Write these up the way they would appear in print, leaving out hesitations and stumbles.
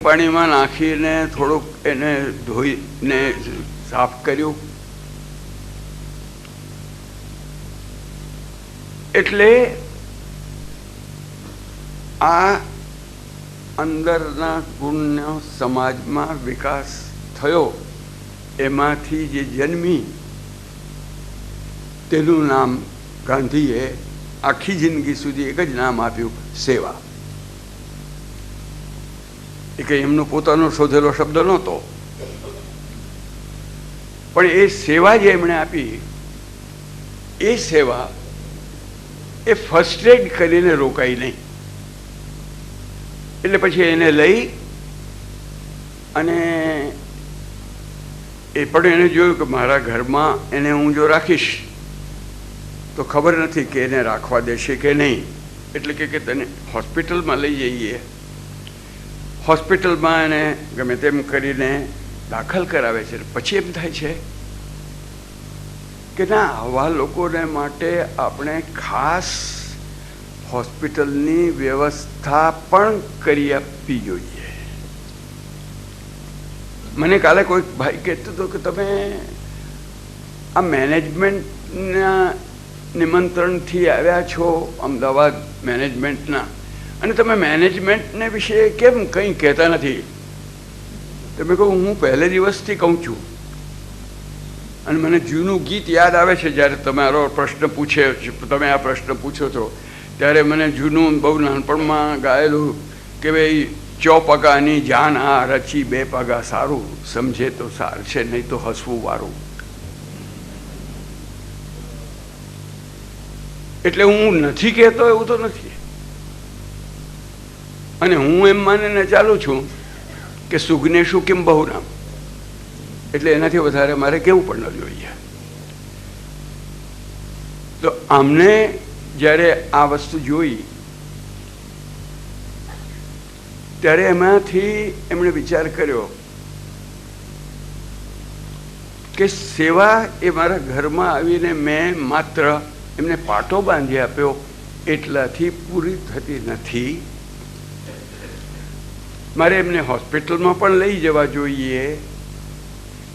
પાણીમાં નાખીને થોડુંક એને ધોઈને સાફ કર્યું, એટલે આ અંદરના ગુણનો સમાજમાં વિકાસ થયો. એમાંથી જે જન્મી તેનું નામ ગાંધીએ આખી જિંદગી સુધી એક જ નામ આપ્યું, સેવા. એ કંઈ એમનો પોતાનો શોધેલો શબ્દ નહોતો, પણ એ સેવા જે એમણે આપી, એ સેવા એ ફર્સ્ટ એડ કરીને રોકાઈ નહીં. એટલે પછી એને લઈ અને એ પણ એને જોયું કે મારા ઘરમાં એને હું જો રાખીશ તો ખબર નથી કે એને રાખવા દેશે કે નહીં. એટલે કે તને હોસ્પિટલમાં લઈ જઈએ. હોસ્પિટલમાં એને ગમે તેમ કરીને દાખલ કરાવે છે. પછી એમ થાય છે કે ના, આવા લોકોને માટે આપણે ખાસ હોસ્પિટલની વ્યવસ્થા પણ કરી આપવી જોઈએ. મને કાલે કોઈક ભાઈ કહેતો હતો કે તમે આ મેનેજમેન્ટના નિમંત્રણથી આવ્યા છો, અમદાવાદ મેનેજમેન્ટના, અને તમે મેનેજમેન્ટને વિશે કેમ કંઈ કહેતા નથી? તમે કહું, હું પહેલે દિવસથી કહું છું. અને મને જૂનું ગીત યાદ આવે છે. જ્યારે તમારો પ્રશ્ન પૂછે, તમે આ પ્રશ્ન પૂછો છો, ત્યારે મને જૂનું બહુ નાનપણમાં ગાયેલું કે ભાઈ, 4 પગાની જાન આ રચી 2 પગા સારું, સમજે તો સાર છે નહીં તો હસવું વારું. એટલે હું નથી કહેતો એવું તો નથી, અને હું એમ માનીને ચાલું છું કે સુજ્ઞેશુ કિમ બહુનામ, એટલે એનાથી વધારે મારે કેવું પણ ન જોઈએ. તો આમને જ્યારે આ વસ્તુ જોઈ ત્યારે એમાંથી એમણે વિચાર કર્યો કે સેવા એ મારા ઘરમાં આવીને મેં માત્ર એમને પાટો બાંધી આપ્યો એટલાથી પૂરી થતી નથી. મારે એમને હોસ્પિટલમાં પણ લઈ જવા જોઈએ.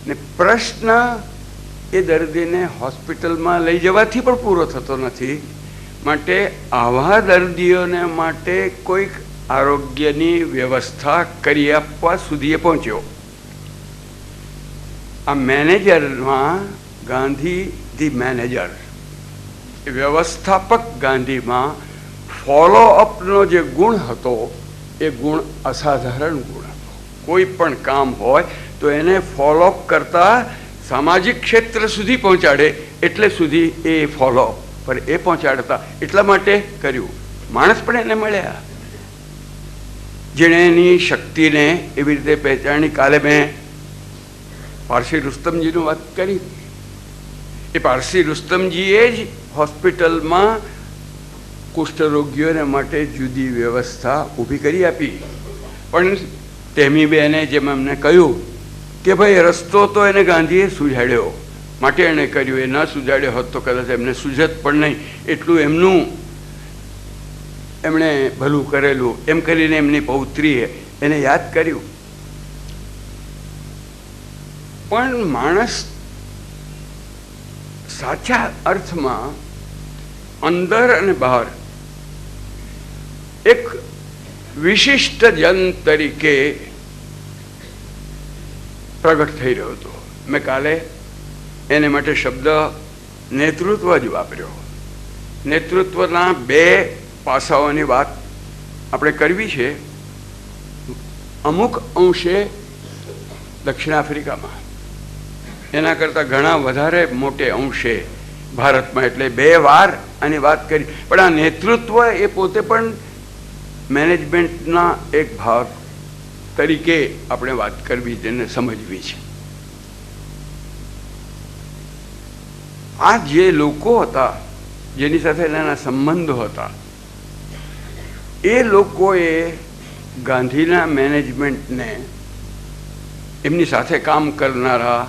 ને પ્રશ્ન એ દર્દીને હોસ્પિટલમાં લઈ જવાથી પણ પૂરો થતો નથી. માટે આવા દર્દીઓને માટે કોઈક આરોગ્યની વ્યવસ્થા કરી આપવા સુધી પહોંચ્યો. આ મેનેજરમાં ગાંધી ધી મેનેજર, વ્યવસ્થાપક ગાંધીમાં ફોલો અપનો જે ગુણ હતો એ ગુણ અસાધારણ ગુણ હતો. કોઈ પણ કામ હોય તો એને ફોલોઅપ કરતા સામાજિક ક્ષેત્ર સુધી પહોંચાડે એટલે સુધી એ ફોલોઅપ પર એ પહોંચાડતા. એટલા માટે કર્યું. માણસ પણ એને મળ્યા જેણે એની શક્તિને એવી રીતે પહેચાની. કાલે મેં પારસી રુસ્તમજીની વાત કરી. એ પારસી રુસ્તમજીએ જ હોસ્પિટલમાં કુષ્ઠરોગીઓને માટે જુદી વ્યવસ્થા ઊભી કરી આપી. પણ તેમીબેને જેમ એમને કહ્યું કે ભાઈ, રસ્તો તો એને ગાંધીએ સુઝાડ્યો માટે એણે કર્યું. એ ન સુઝાડ્યો હોત તો કદાચ એમને સૂઝત પણ નહીં. એટલું એમનું એમણે ભલું કરેલું. એમ કરીને એમની પૌત્રીએ એને યાદ કર્યું. પણ માણસ સાચા અર્થમાં અંદર અને બહાર એક વિશિષ્ટ જન તરીકે પ્રગટ થઈ રહ્યો હતો. મેં કાલે એને માટે શબ્દ નેતૃત્વ જ વાપર્યો. નેતૃત્વના 2 પાસાઓની વાત આપણે કરવી છે. અમુક અંશે દક્ષિણ આફ્રિકામાં, એના કરતાં ઘણા વધારે મોટે અંશે ભારતમાં. એટલે 2 વાર આની વાત કરી. પણ આ નેતૃત્વ એ પોતે પણ મેનેજમેન્ટના એક ભાગ તરીકે આપણે વાત કરવી, તેને સમજવી છે. આ જે લોકો હતા જેની સાથે એના સંબંધો હતા, એ લોકોએ ગાંધીના મેનેજમેન્ટને, એમની સાથે કામ કરનારા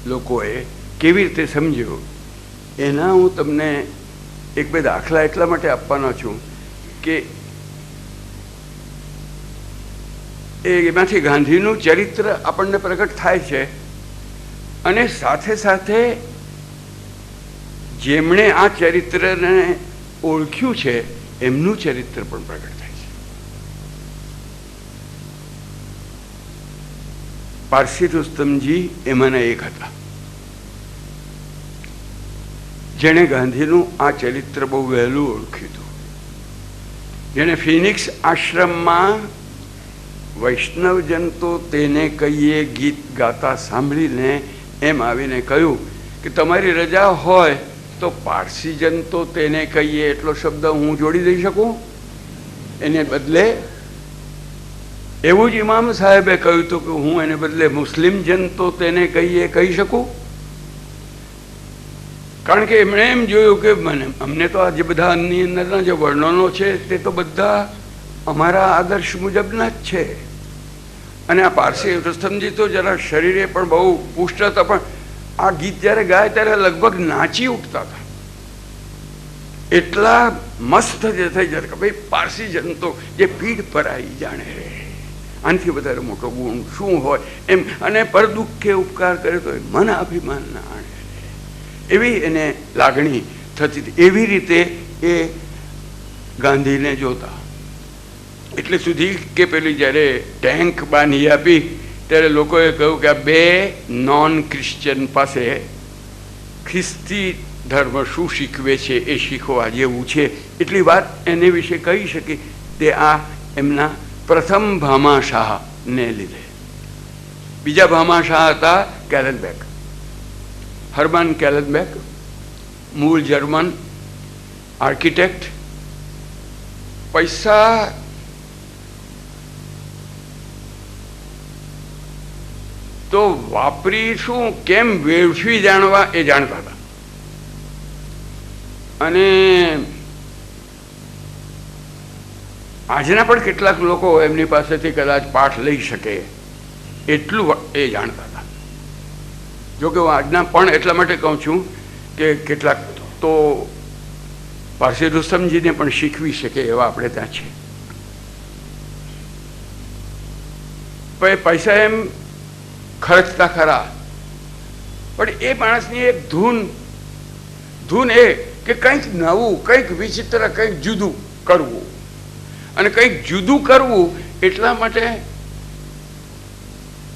લોકોએ કેવી રીતે સમજ્યું, એના હું તમને 1-2 દાખલા એટલા માટે આપવાનો છું કે એમાંથી ગાંધીનું ચરિત્ર આપણને પ્રગટ થાય છે, અને સાથે સાથે જેમણે આ ચરિત્રને ઓળખ્યું છે એમનું ચરિત્ર પણ પ્રગટ થાય છે. પારસી રુસ્તમજી એમાંના એક હતા, જેણે ગાંધીનું આ ચરિત્ર બહુ વહેલું ઓળખ્યું હતું. જેણે ફિનિક્સ આશ્રમમાં વૈષ્ણવજન તો તેને કહીએ ગીત ગાતા સાંભળીને એમ આવીને કહ્યું કે તમારી રજા હોય તો પારસીજન તો તેને કહીએ એટલો શબ્દ હું જોડી દઈ શકું? એને બદલે એવું જ ઇમામ સાહેબે કહ્યું હતું કે હું એને બદલે મુસ્લિમજન તો તેને કહીએ કહી શકું? કારણ કે એમણે એમ જોયું કે અમને તો આ જે બધા અન્ની અંદરના જે વર્ણનો છે તે તો બધા અમારા આદર્શ મુજબના જ છે. અને આ પારસી રુસ્તમજી તો જરા શરીરે પણ બહુ પુષ્ટ હતા, પણ આ ગીત જ્યારે ગાય ત્યારે લગભગ નાચી ઉઠતા હતા. એટલા મસ્ત જે થઈ જતા કે ભાઈ પારસી જન તો જે પીઠ પર આવી જાણે રે, આનાથી વધારે મોટો ગુણ શું હોય એમ. અને પર દુઃખે ઉપકાર કરે તો મન અભિમાન ના આણે, એવી એને લાગણી થતી હતી. એવી રીતે એ ગાંધીને જોતા. એટલે સુધી કે પેલી જ્યારે ટેન્ક બાંધી આપી ત્યારે લોકોએ કહ્યું કે આ બે નોન ક્રિશ્ચિયન પાસે ખ્રિસ્તી ધર્મ શું શીખવે છે એ શીખવા જેવું છે. એટલી વાત એને વિશે કહી શકી તે આ એમના પ્રથમ ભામાશાહને લીધે. બીજા ભામાશાહ હતા કેલનબેક, હર્મન કેલનબેક, મૂળ જર્મન આર્કિટેક્ટ. પૈસા તો વાપરી શું કેમ વેડફી જાણવા એ જાણતા હતા. અને આજના પણ કેટલાક લોકો એમની પાસેથી કદાચ પાઠ લઈ શકે એટલું એ જાણતા હતા. જોકે હું આજના પણ એટલા માટે કહું છું કે કેટલાક તો પારસી રુસ્તમજીને પણ શીખવી શકે એવા આપણે ત્યાં છે. પૈસા એમ ખર્ચતા ખરા, પણ એ માણસની એક ધૂન એ કે કંઈક નવું, કંઈક વિચિત્ર, કંઈક જુદું કરવું. અને કંઈક જુદું કરવું એટલા માટે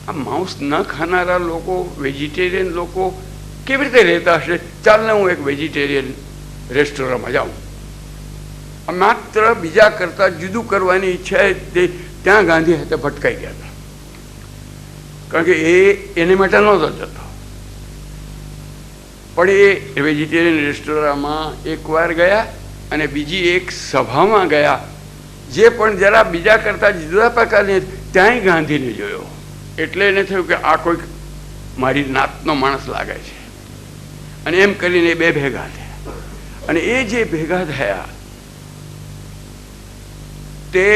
આ માંસ ન ખાનારા લોકો, વેજીટેરિયન લોકો કેવી રીતે રહેતા હશે? ચાલને હું એક વેજીટેરિયન રેસ્ટોરન્ટમાં જાઉં. માત્ર બીજા કરતાં જુદું કરવાની ઈચ્છા તે ત્યાં ગાંધી હાથે ભટકાઈ ગયા હતા. કારણ કે એને માટે નહોતો જતો. પણ એ વેજીટેરિયન રેસ્ટોરન્ટમાં એકવાર ગયા અને બીજી એક સભામાં ગયા જે પણ જરા બીજા કરતાં જુદા પ્રકારની, ત્યાંય ગાંધીને જોયો. એટલે એને થયું કે આ કોઈક મારી નાતનો માણસ લાગે છે. અને એમ કરીને બે ભેગા થયા. અને એ જે ભેગા થયા તે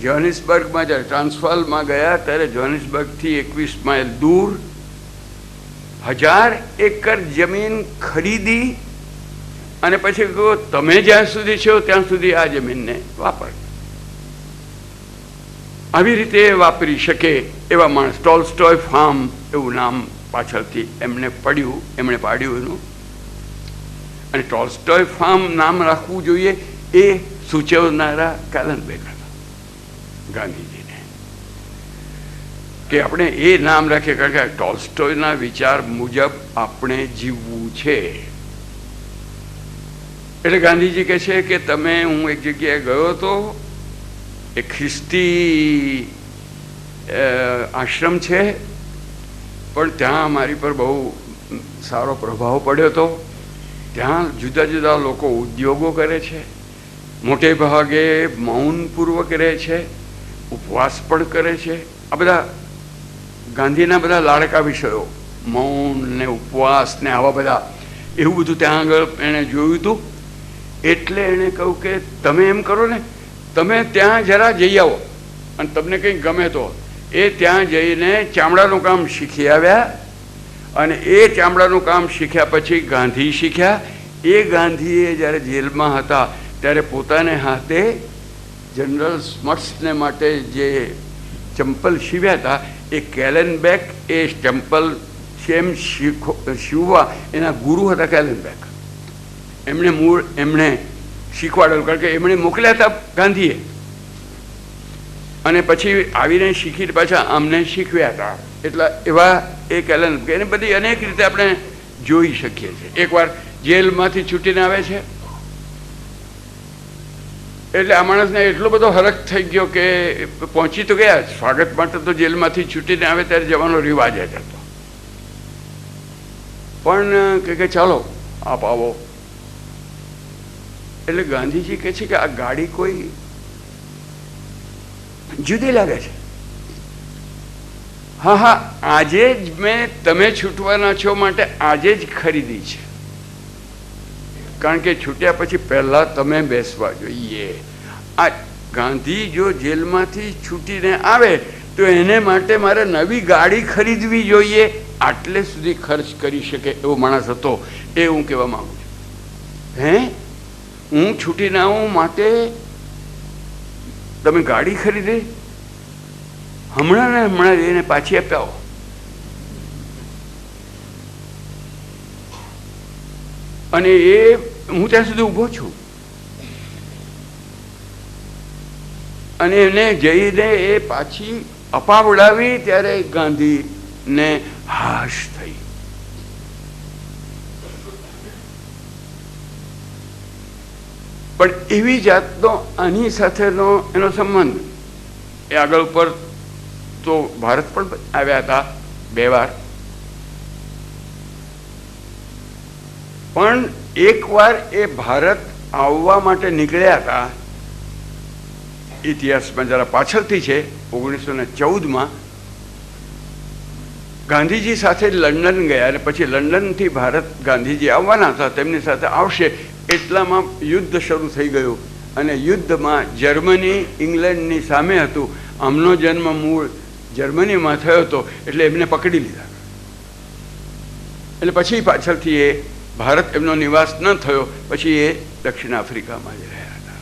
જોહાનિસબર્ગમાં જ્યારે ટ્રાન્સવાલમાં ગયા ત્યારે જોહાનિસબર્ગથી 21 માઇલ દૂર 1000 એકર જમીન ખરીદી અને પછી કહ્યું તમે જ્યાં સુધી છો ત્યાં સુધી આ જમીનને વાપર. આવી રીતે વાપરી શકે એવા માણસ. ટોલ્સ્ટોય ફાર્મ એવું નામ પાછળથી એમણે પાડ્યું એનું. અને ટોલ્સ્ટોય ફાર્મ નામ રાખવું જોઈએ એ સૂચવનારા કેલનબેક હતા ગાંધીજીને, કે આપણે એ નામ રાખીએ કારણ કે ટોલ્સ્ટોયના વિચાર મુજબ આપણે જીવવું છે. એટલે ગાંધીજી કહે છે કે હું એક જગ્યાએ ગયો હતો, એક ખ્રિસ્તી આશ્રમ છે, પણ ત્યાં મારી પર બહુ સારો પ્રભાવ પડ્યો હતો. ત્યાં જુદા જુદા લોકો ઉદ્યોગો કરે છે, મોટે ભાગે મૌનપૂર્વક રહે છે, ઉપવાસ પણ કરે છે. આ બધા ગાંધીના બધા લાડકા વિષયો, મૌન ને ઉપવાસ ને આવા બધા, એવું બધું ત્યાં આગળ એણે જોયું હતું. એટલે એણે કહ્યું કે તમે એમ કરો ને, તમે ત્યાં જરા જઈ આવો અને તમને કંઈક ગમે તો એ ત્યાં જઈને ચામડાનું કામ શીખી આવ્યા. અને એ ચામડાનું કામ શીખ્યા પછી ગાંધી શીખ્યા. એ ગાંધીએ જ્યારે જેલમાં હતા ત્યારે પોતાને હાથે જનરલ સ્મટ્સને માટે જે ચંપલ સીવ્યા હતા, એ કેલેનબેક એ ચંપલ સેમ સીવવા એના ગુરુ હતા કેલેનબેક. એમણે શીખવાડેલું, કારણ કે એમણે મોકલ્યા હતા ગાંધીએ, અને પછી આવીને શીખી પાછા અમને શીખવ્યા હતા. એટલે એવા એ કેલેનબેક એને બધી અનેક રીતે આપણે જોઈ શકીએ છીએ. એકવાર જેલમાંથી છૂટીને આવે છે એટલે આ માણસને એટલો બધો હરખ થઈ ગયો કે પહોંચી તો ગયા, સ્વાગત માટે તો જેલમાંથી છૂટીને આવે ત્યારે જવાનો રિવાજ જ હતો, પણ કે ચાલો આપ આવો. એટલે ગાંધીજી કહે છે કે આ ગાડી કોઈ જુદી લાગે છે. હા હા, આજે જ મેં તમે છૂટવાના છો માટે આજે જ ખરીદી છે, કારણ કે છૂટ્યા પછી પહેલા તમે બેસવા જોઈએ. આ ગાંધી જો જેલમાંથી છૂટીને આવે તો એને માટે મારે નવી ગાડી ખરીદવી જોઈએ, આટલે સુધી ખર્ચ કરી શકે એવો માણસ હતો. એ હું કહેવા માંગુ છું. હું છૂટીને આવું માટે તમે ગાડી ખરીદે? હમણાં ને હમણાં એને પાછી આપ્યા. અને એ હું ત્યાં સુધી ઊભો છું, અને એને જઈને એ પાછી અપાવડાવી ત્યારે ગાંધીને હાશ થઈ. પણ એવી જાતનો આની સાથેનો એનો સંબંધ, એ આગળ ઉપર તો ભારત પણ આવ્યા હતા 2 વાર, પણ એકવાર એ ભારત આવવા માટે નીકળ્યા હતા. ઇતિહાસમાં જરા પાછળથી છે, 1914માં ગાંધીજી સાથે લંડન ગયા, અને પછી લંડનથી ભારત ગાંધીજી આવવાના હતા, તેમની સાથે આવશે એટલામાં યુદ્ધ શરૂ થઈ ગયું. અને યુદ્ધમાં જર્મની ઇંગ્લેન્ડની સામે હતું. આમનો જન્મ મૂળ જર્મનીમાં થયો હતો, એટલે એમને પકડી લીધા. એટલે પછી પાછળથી એ ભારત એમનો નિવાસ ન થયો, પછી એ દક્ષિણ આફ્રિકામાં જ રહ્યા હતા.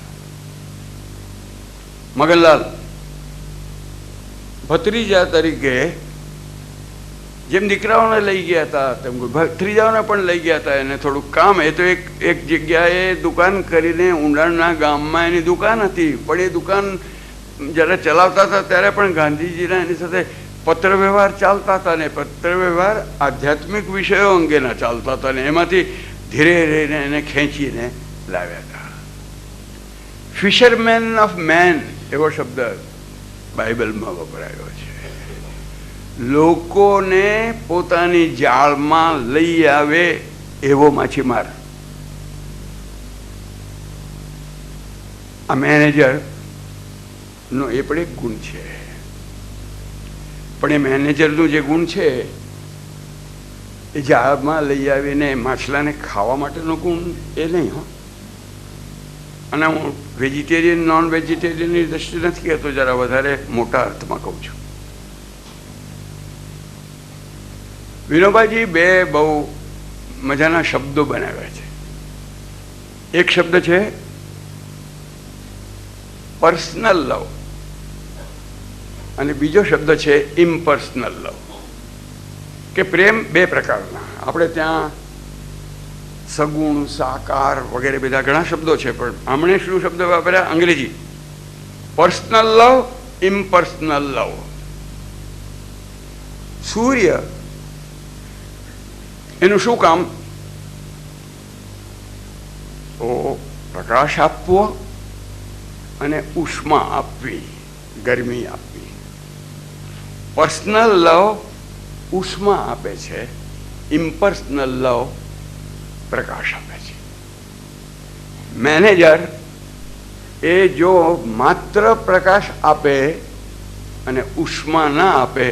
મગનલાલ ભત્રીજા તરીકે જેમ દીકરાઓને લઈ ગયા હતા તેમ ભત્રીજાઓને પણ લઈ ગયા હતા. એને થોડુંક કામ, એ તો એક જગ્યાએ દુકાન કરીને ઊંડાણના ગામમાં એની દુકાન હતી, પણ એ દુકાન જ્યારે ચલાવતા હતા ત્યારે પણ ગાંધીજીના એની સાથે પત્ર વ્યવહાર ચાલતા હતા, ને પત્ર વ્યવહાર આધ્યાત્મિક વિષયો અંગેના ચાલતા હતા, ને એમાંથી ધીરે ધીરે એને ખેંચીને લાવ્યા હતા. ફિશરમેન ઓફ મેન એવો શબ્દ બાઇબલમાં વપરાયો છે. લોકોને પોતાની જાળમાં લઈ આવે એવો માછીમાર. આ મેનેજર નો એ પણ એક ગુણ છે, પણ એ મેનેજરનું જે ગુણ છે એ જાળમાં લઈ આવીને માછલાને ખાવા માટેનો ગુણ એ નહીં. હો, અને હું વેજીટેરિયન નોન વેજીટેરિયનની દ્રષ્ટિ નથી કહેતો, જરા વધારે મોટા અર્થમાં કહું છું. વિનોબાજી 2 બહુ મજાના શબ્દો બનાવ્યા છે. એક શબ્દ છે પર્સનલ લવ, અને બીજો શબ્દ છે ઇમ્પર્સનલ લવ. કે પ્રેમ 2 પ્રકારના. આપણે ત્યાં સગુણ, સાકાર વગેરે બધા ઘણા શબ્દો છે, પણ આમણે શું શબ્દ વાપર્યા? અંગ્રેજી. પર્સનલ લવ, ઇમ્પર્સનલ લવ. સૂર્ય એનું શું કામ? તો પ્રકાશ આપવો અને ઉષ્મા આપવી, ગરમી આપવી. પર્સનલ લવ ઉષ્મા આપે છે, ઇમ્પર્સનલ લવ પ્રકાશ આપે છે. મેનેજર એ જો માત્ર પ્રકાશ આપે અને ઉષ્મા ના આપે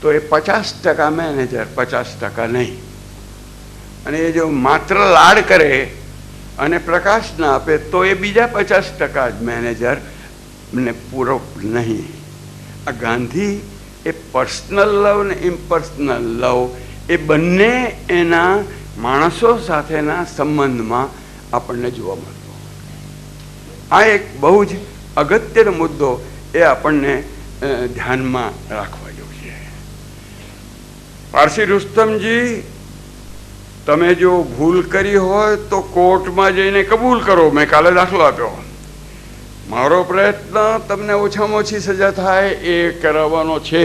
તો એ 50% મેનેજર, 50% નહીં. અને એ જો માત્ર લાડ કરે અને પ્રકાશ ના આપે તો એ બીજા 50% જ મેનેજર ને પૂરો નહીં. આ ગાંધી એ પર્સનલ લવ ને ઇમ્પર્સનલ લવ એ બંને એના માણસો સાથેના સંબંધમાં આપણને જોવા મળતો. આ એક બહુ જ અગત્યનો મુદ્દો એ આપણને ધ્યાનમાં રાખવા જોઈએ. પારસી રુસ્તમજી, તમે જો ભૂલ કરી હોય તો કોર્ટમાં જઈને કબૂલ કરો. મેં કાલે દાખલો આપ્યો. મારો પ્રયત્ન તમને ઓછામાં ઓછી સજા થાય એ કરાવવાનો છે,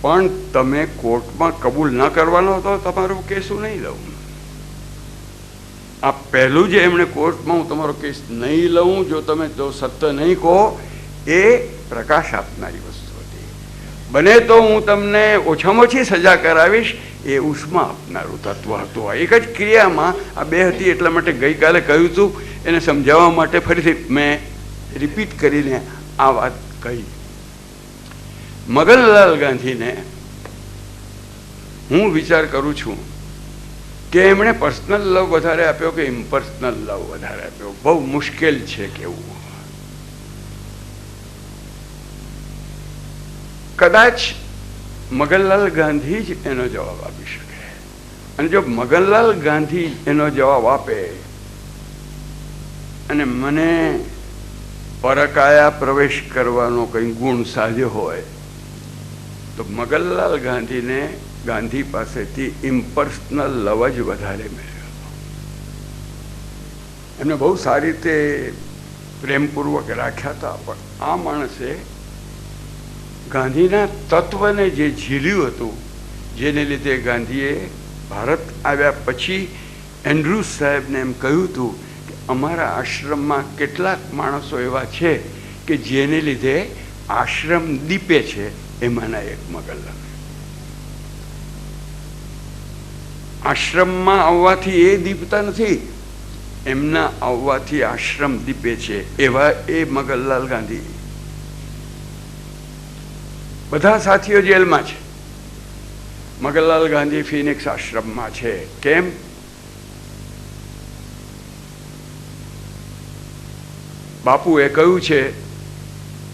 પણ તમે કોર્ટમાં કબૂલ ન કરવાનો તો તમારું કેસ હું નહીં લઉં. આ પહેલું જે એમણે કોર્ટમાં હું તમારો કેસ નહીં લઉં જો તમે જો સત્ય નહીં કહો, એ પ્રકાશ આપનારી વસ્તુ હતી. બને તો હું તમને ઓછામાં ઓછી સજા કરાવીશ, એ ઉષ્મા આપનારું તત્વ હતું. એક જ ક્રિયામાં આ બે હતી. એટલા માટે ગઈકાલે કહ્યું હતું, એને સમજાવવા માટે ફરીથી મેં રિપીટ કરીને આ વાત કહી. મગનલાલ ગાંધીને હું વિચાર કરું છું કે એમણે પર્સનલ લવ વધારે આપ્યો કે ઇમ્પર્સનલ લવ વધારે આપ્યો. બહુ મુશ્કેલ છે કેવું. કદાચ મગનલાલ ગાંધી જ એનો જવાબ આપી શકે. અને જો મગનલાલ ગાંધી એનો જવાબ આપે અને મને પરકાયા પ્રવેશ કરવાનો કંઈ ગુણ સાધ્યો હોય તો મગનલાલ ગાંધીને ગાંધી પાસેથી ઇમ્પર્સનલ લવ જ વધારે મળ્યો. એમને બહુ સારી રીતે પ્રેમપૂર્વક રાખ્યા હતા, પણ આ માણસે ગાંધીના તત્વને જે ઝીલ્યું હતું, જેને લીધે ગાંધીએ ભારત આવ્યા પછી એન્ડ્રુઝ સાહેબને એમ કહ્યું હતું કે અમારા આશ્રમમાં કેટલાક માણસો એવા છે કે જેને લીધે આશ્રમ દીપે છે. એમાંના એક મગનલાલ. આશ્રમમાં આવવાથી એ દીપતા નથી, એમના આવવાથી આશ્રમ દીપે છે. એવા એ મગનલાલ ગાંધી. બધા સાથીઓ જેલમાં છે. મગનલાલ ગાંધી ફિનિક્સ આશ્રમમાં છે. કેમ? બાપુએ કહ્યું છે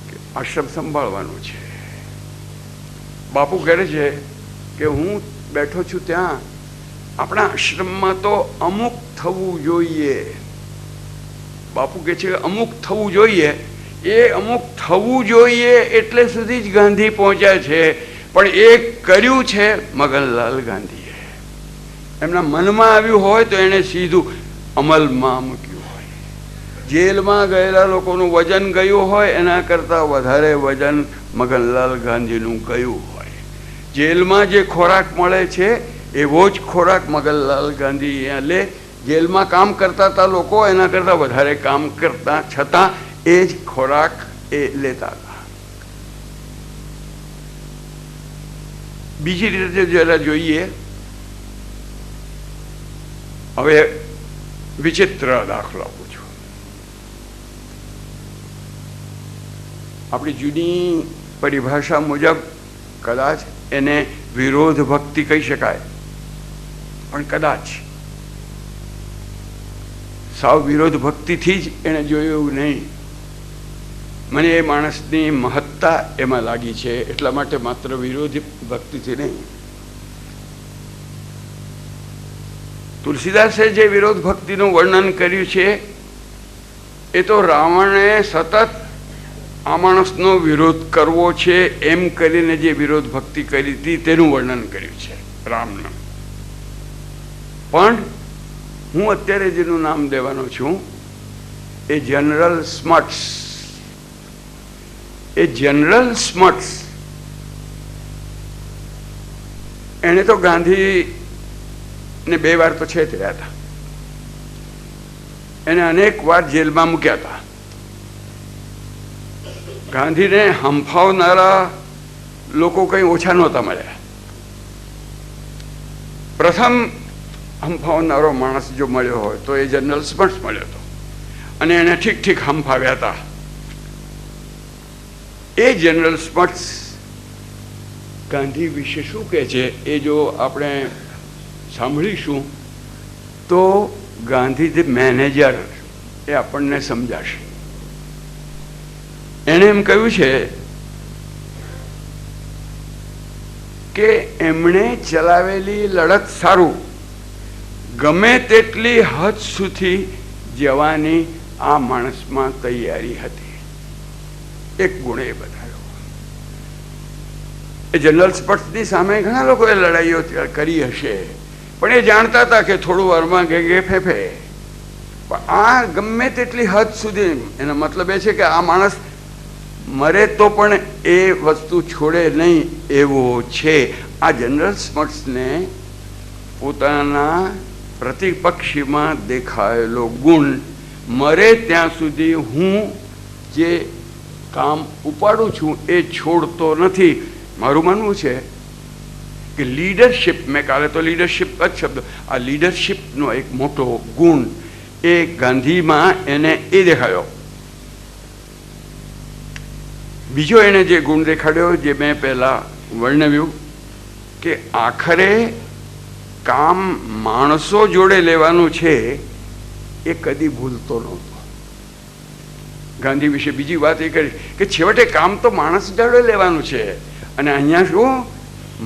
કે આશ્રમ સંભાળવાનું છે. બાપુ કહે છે કે હું બેઠો છું ત્યાં આપણા આશ્રમમાં તો અમુક થવું જોઈએ. બાપુ કહે છે અમુક થવું જોઈએ. એ અમુક થવું જોઈએ એટલે સુધી જ ગાંધી પહોંચ્યા છે, પણ એ કર્યું છે મગનલાલ ગાંધીએ. એમના મનમાં આવ્યું હોય તો એને સીધું અમલમાં મૂક્યું હોય. જેલમાં ગયેલા લોકોનું વજન ગયું હોય એના કરતાં વધારે વજન મગનલાલ ગાંધીનું ગયું હોય. જેલમાં જે ખોરાક મળે છે એવો જ ખોરાક મગનલાલ ગાંધી અહીંયા લે. જેલમાં કામ કરતા હતા લોકો એના કરતાં વધારે કામ કરતા છતાં એ જ ખોરાક એ લેતા હતા. બીજી રીતે જરા જોઈએ. હવે વિચિત્ર દાખલો આપું છું. આપણી જૂની પરિભાષા મુજબ કદાચ એને વિરોધ ભક્તિ કહી શકાય, પણ કદાચ સાવ વિરોધ ભક્તિથી જ એને જોયું એવું નહીં. મને એ માણસની મહત્તા એમાં લાગી છે, એટલા માટે માત્ર વિરોધી ભક્તિથી નહીં. તુલસીદાસે જે વિરોધ ભક્તિનું વર્ણન કર્યું છે એ તો રાવણે સતત આ માણસનો વિરોધ કરવો છે એમ કરીને જે વિરોધ ભક્તિ કરી હતી તેનું વર્ણન કર્યું છે રામનું. પણ હું અત્યારે જેનું નામ દેવાનો છું એ જનરલ સ્મટ્સ. એ જનરલ સ્મટ્સ એણે તો ગાંધીને 2 વાર તો છેતર્યા હતા. એને અનેક વાર જેલમાં મૂક્યા હતા. ગાંધીને હંફાવનારા લોકો કંઈ ઓછા નહોતા મળ્યા. પ્રથમ હંફાવનારો માણસ જો મળ્યો હોય તો એ જનરલ સ્મટ્સ મળ્યો હતો અને એને ઠીક ઠીક હંફાવ્યા હતા. એ જનરલ સ્મટ્સ ગાંધી વિશે શું કહે છે એ જો આપણે સાંભળીશું તો ગાંધી ધ મેનેજર એ આપણને સમજાશે. એણે એમ કહ્યું છે કે એમણે ચલાવેલી લડત સારું, ગમે તેટલી હદ સુધી જવાની આ માણસમાં તૈયારી હતી. એક ગુણ એ બતાવ્યો. એ જનરલ સ્પર્શની સામે ઘણા લોકોએ લડાઈઓ કરી હશે, પણ એ જાણતા હતા કે થોડું વારમાં ઘે ફેફે. પણ આ ગમે તેટલી હદ સુધી, એનો મતલબ એ છે કે આ માણસ મરે તો પણ એ વસ્તુ છોડે નહીં એવો છે. આ જનરલ સ્પર્શને પોતાના પ્રતિપક્ષીમાં દેખાયેલો ગુણ, મરે ત્યાં સુધી હું જે કામ ઉપાડું છું એ છોડતો નથી. મારું માનવું છે કે લીડરશિપ, મેં કાલે તો લીડરશિપ જ શબ્દ, આ લીડરશિપનો એક મોટો ગુણ એ ગાંધીમાં એને એ દેખાયો. બીજો એને જે ગુણ દેખાડ્યો, જે મેં પહેલાં વર્ણવ્યું, કે આખરે કામ માણસો જોડે લેવાનું છે એ કદી ભૂલતો નહોતો. ગાંધી વિશે બીજી વાત એ કરી કે છેવટે કામ તો માણસ જોડે લેવાનું છે, અને અહીંયા શું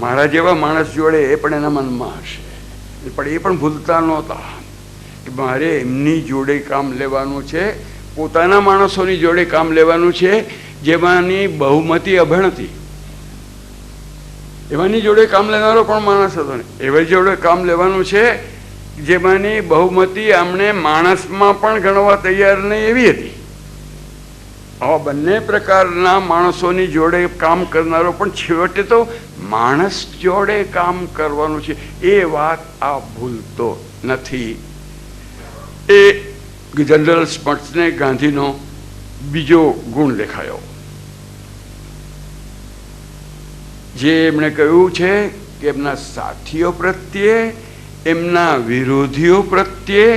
મારા જેવા માણસ જોડે એ પણ એના મનમાં હશે, પણ એ પણ ભૂલતા નહોતા કે મારે એમની જોડે કામ લેવાનું છે, પોતાના માણસોની જોડે કામ લેવાનું છે જેમાંની બહુમતી અભણ હતી. એવાની જોડે કામ લેનારો પણ માણસ હતો ને, એવા જોડે કામ લેવાનું છે જેમાંની બહુમતી આમને માણસમાં પણ ગણવા તૈયાર નહીં એવી હતી. આવા બંને પ્રકારના માણસોની જોડે કામ કરનારો પણ છેવટે તો માણસ જોડે કામ કરવાનું છે એ વાત આ ભૂલતો નથી. એ જનરલ સ્પર્શને ગાંધીનો બીજો ગુણ દેખાયો, જે એમણે કહ્યું છે કે એમના સાથીઓ પ્રત્યે, એમના વિરોધીઓ પ્રત્યે,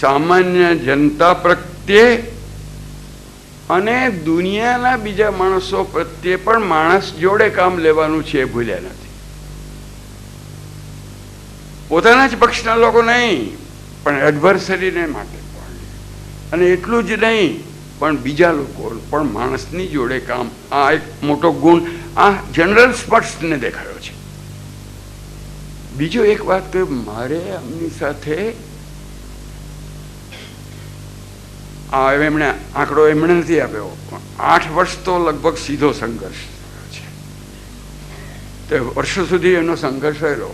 સામાન્ય જનતા પ્રત્યે અને દુનિયાના બીજા માણસો પ્રત્યે પણ માણસ જોડે કામ લેવાનું છે એ ભૂલ્યા નથી. પોતાના જ પક્ષના લોકો નહીં, પણ એડવર્સરીને માટે પણ, અને એટલું જ નહીં પણ બીજા લોકો પણ માણસની જોડે કામ. આ એક મોટો ગુણ આ જનરલ સ્પર્શને દેખાયો છે. બીજો એક વાત કે મારે એમની સાથે એમણે આંકડો એમણે નથી આપ્યો, 8 વર્ષ તો લગભગ સીધો સંઘર્ષ છે. તે વર્ષો સુધી એનો સંઘર્ષ રહ્યો.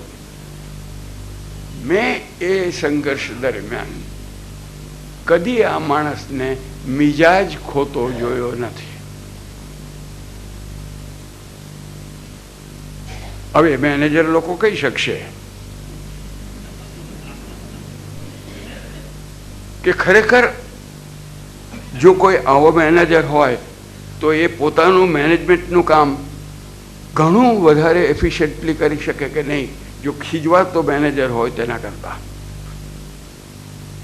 મેં એ સંઘર્ષ દરમિયાન કદી આ માણસને મિજાજ ખોતો જોયો નથી. હવે મેનેજર લોકો કહી શકશે કે ખરેખર જો કોઈ આવો મેનેજર હોય તો એ પોતાનું મેનેજમેન્ટનું કામ ઘણું વધારે એફિશિયન્ટલી કરી શકે કે નહીં જો ખીજવાતો મેનેજર હોય તેના કરતાં.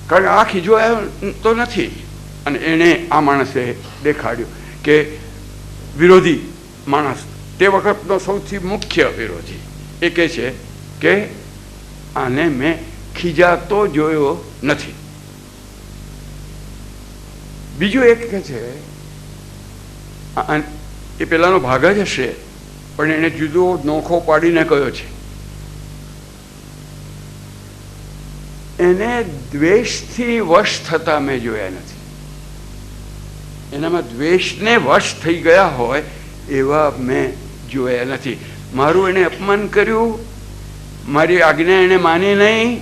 કારણ આ ખીજવાયો તો નથી, અને એણે આ માણસે દેખાડ્યું કે વિરોધી માણસ, તે વખતનો સૌથી મુખ્ય વિરોધી, એ કહે છે કે આને મેં ખીજાતો જોયો નથી. બીજું એક કહે છે, એ પેલાનો ભાગ જ હશે પણ એને જુદો નોખો પાડીને કહ્યો છે, એને દ્વેષથી વશ થતા મેં જોયા નથી. એનામાં દ્વેષને વશ થઈ ગયા હોય એવા મેં જોયા નથી. મારું એને અપમાન કર્યું, મારી આજ્ઞા એને માની નહીં,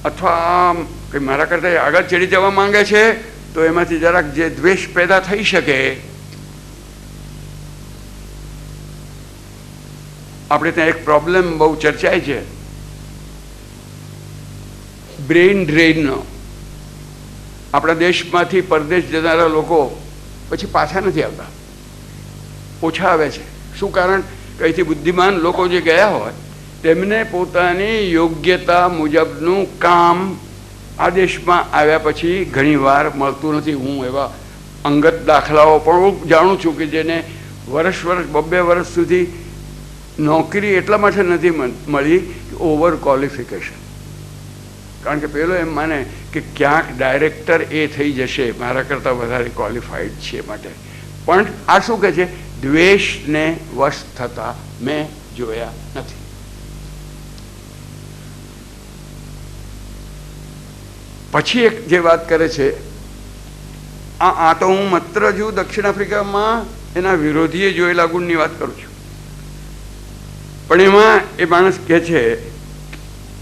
અથવા કે મારા કરતાં આગળ ચડી જવા માંગે છે તો એમાંથી જરાક જે દ્વેષ પેદા થઈ શકે. આપણે ત્યાં એક પ્રોબ્લેમ બહુ ચર્ચાય છે, બ્રેઇન ડ્રેઇનનો. આપણા દેશમાંથી પરદેશ જનારા લોકો પછી પાછા નથી આવતા, ઓછા આવે છે. શું કારણ? કઈથી બુદ્ધિમાન લોકો જે ગયા હોય તેમને પોતાની યોગ્યતા મુજબનું કામ આ દેશમાં આવ્યા પછી ઘણી વાર મળતું નથી. હું એવા અંગત દાખલાઓ પણ હું જાણું છું કે જેને વર્ષ 2 વર્ષ સુધી નોકરી એટલા માટે નથી મળી કે ઓવર ક્વોલિફિકેશન. કારણ કે પેલો એમ માને કે ક્યાંક ડાયરેક્ટર એ થઈ જશે, મારા કરતાં વધારે ક્વોલિફાઈડ છે માટે. પણ આ શું કહે છે? દ્વેષને વશ થતા મેં જોયા નથી. પછી એક જે વાત કરે છે, આ તો હું માત્ર જો દક્ષિણ આફ્રિકામાં એના વિરોધીએ જોયેલા ગુણની વાત કરું છું. પણ એમાં એ માણસ કહે છે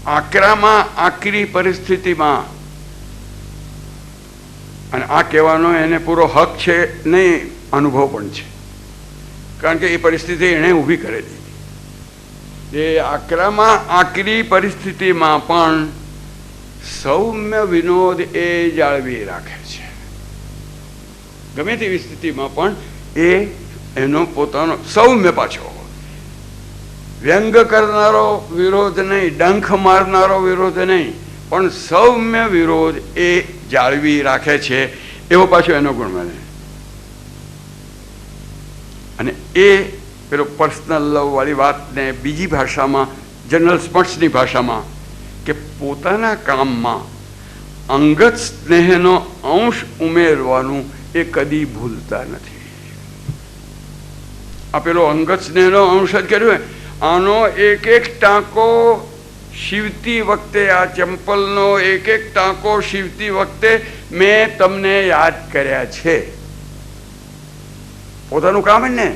આકરામાં આકરી પરિસ્થિતિમાં, અને આ કહેવાનો એને પૂરો હક છે નહીં, અનુભવ પણ છે, કારણ કે એ પરિસ્થિતિ એણે ઊભી કરેલી. એ આકરામાં આકરી પરિસ્થિતિમાં પણ સૌમ્ય વિનોદ એ જાળવી રાખે છે. ગમે તેવી સ્થિતિમાં પણ એ એનો પોતાનો સૌમ્ય, પાછો વ્યંગ કરનારો વિરોધ નહીં, ડંખ મારનારો વિરોધ નહીં, પણ સૌમ્ય વિરોધ એ જાળવી રાખે છે, એવો પાછો એનો ગુણ મને. અને એ પેલો પર્સનલ લવ વાળી વાતને બીજી ભાષામાં, જનરલ સ્પર્શની ભાષામાં, કે પોતાના કામમાં અંગત સ્નેહનો અંશ ઉમેરવાનું એ કદી ભૂલતા નથી. આ પેલો અંગત સ્નેહનો અંશ જ કર્યો. આનો એક એક ટાંકો સીવતી વખતે, આ ચંપલનો એક એક ટાંકો સીવતી વખતે મેં તમને યાદ કર્યા છે. પોતાનું કામ જ ને,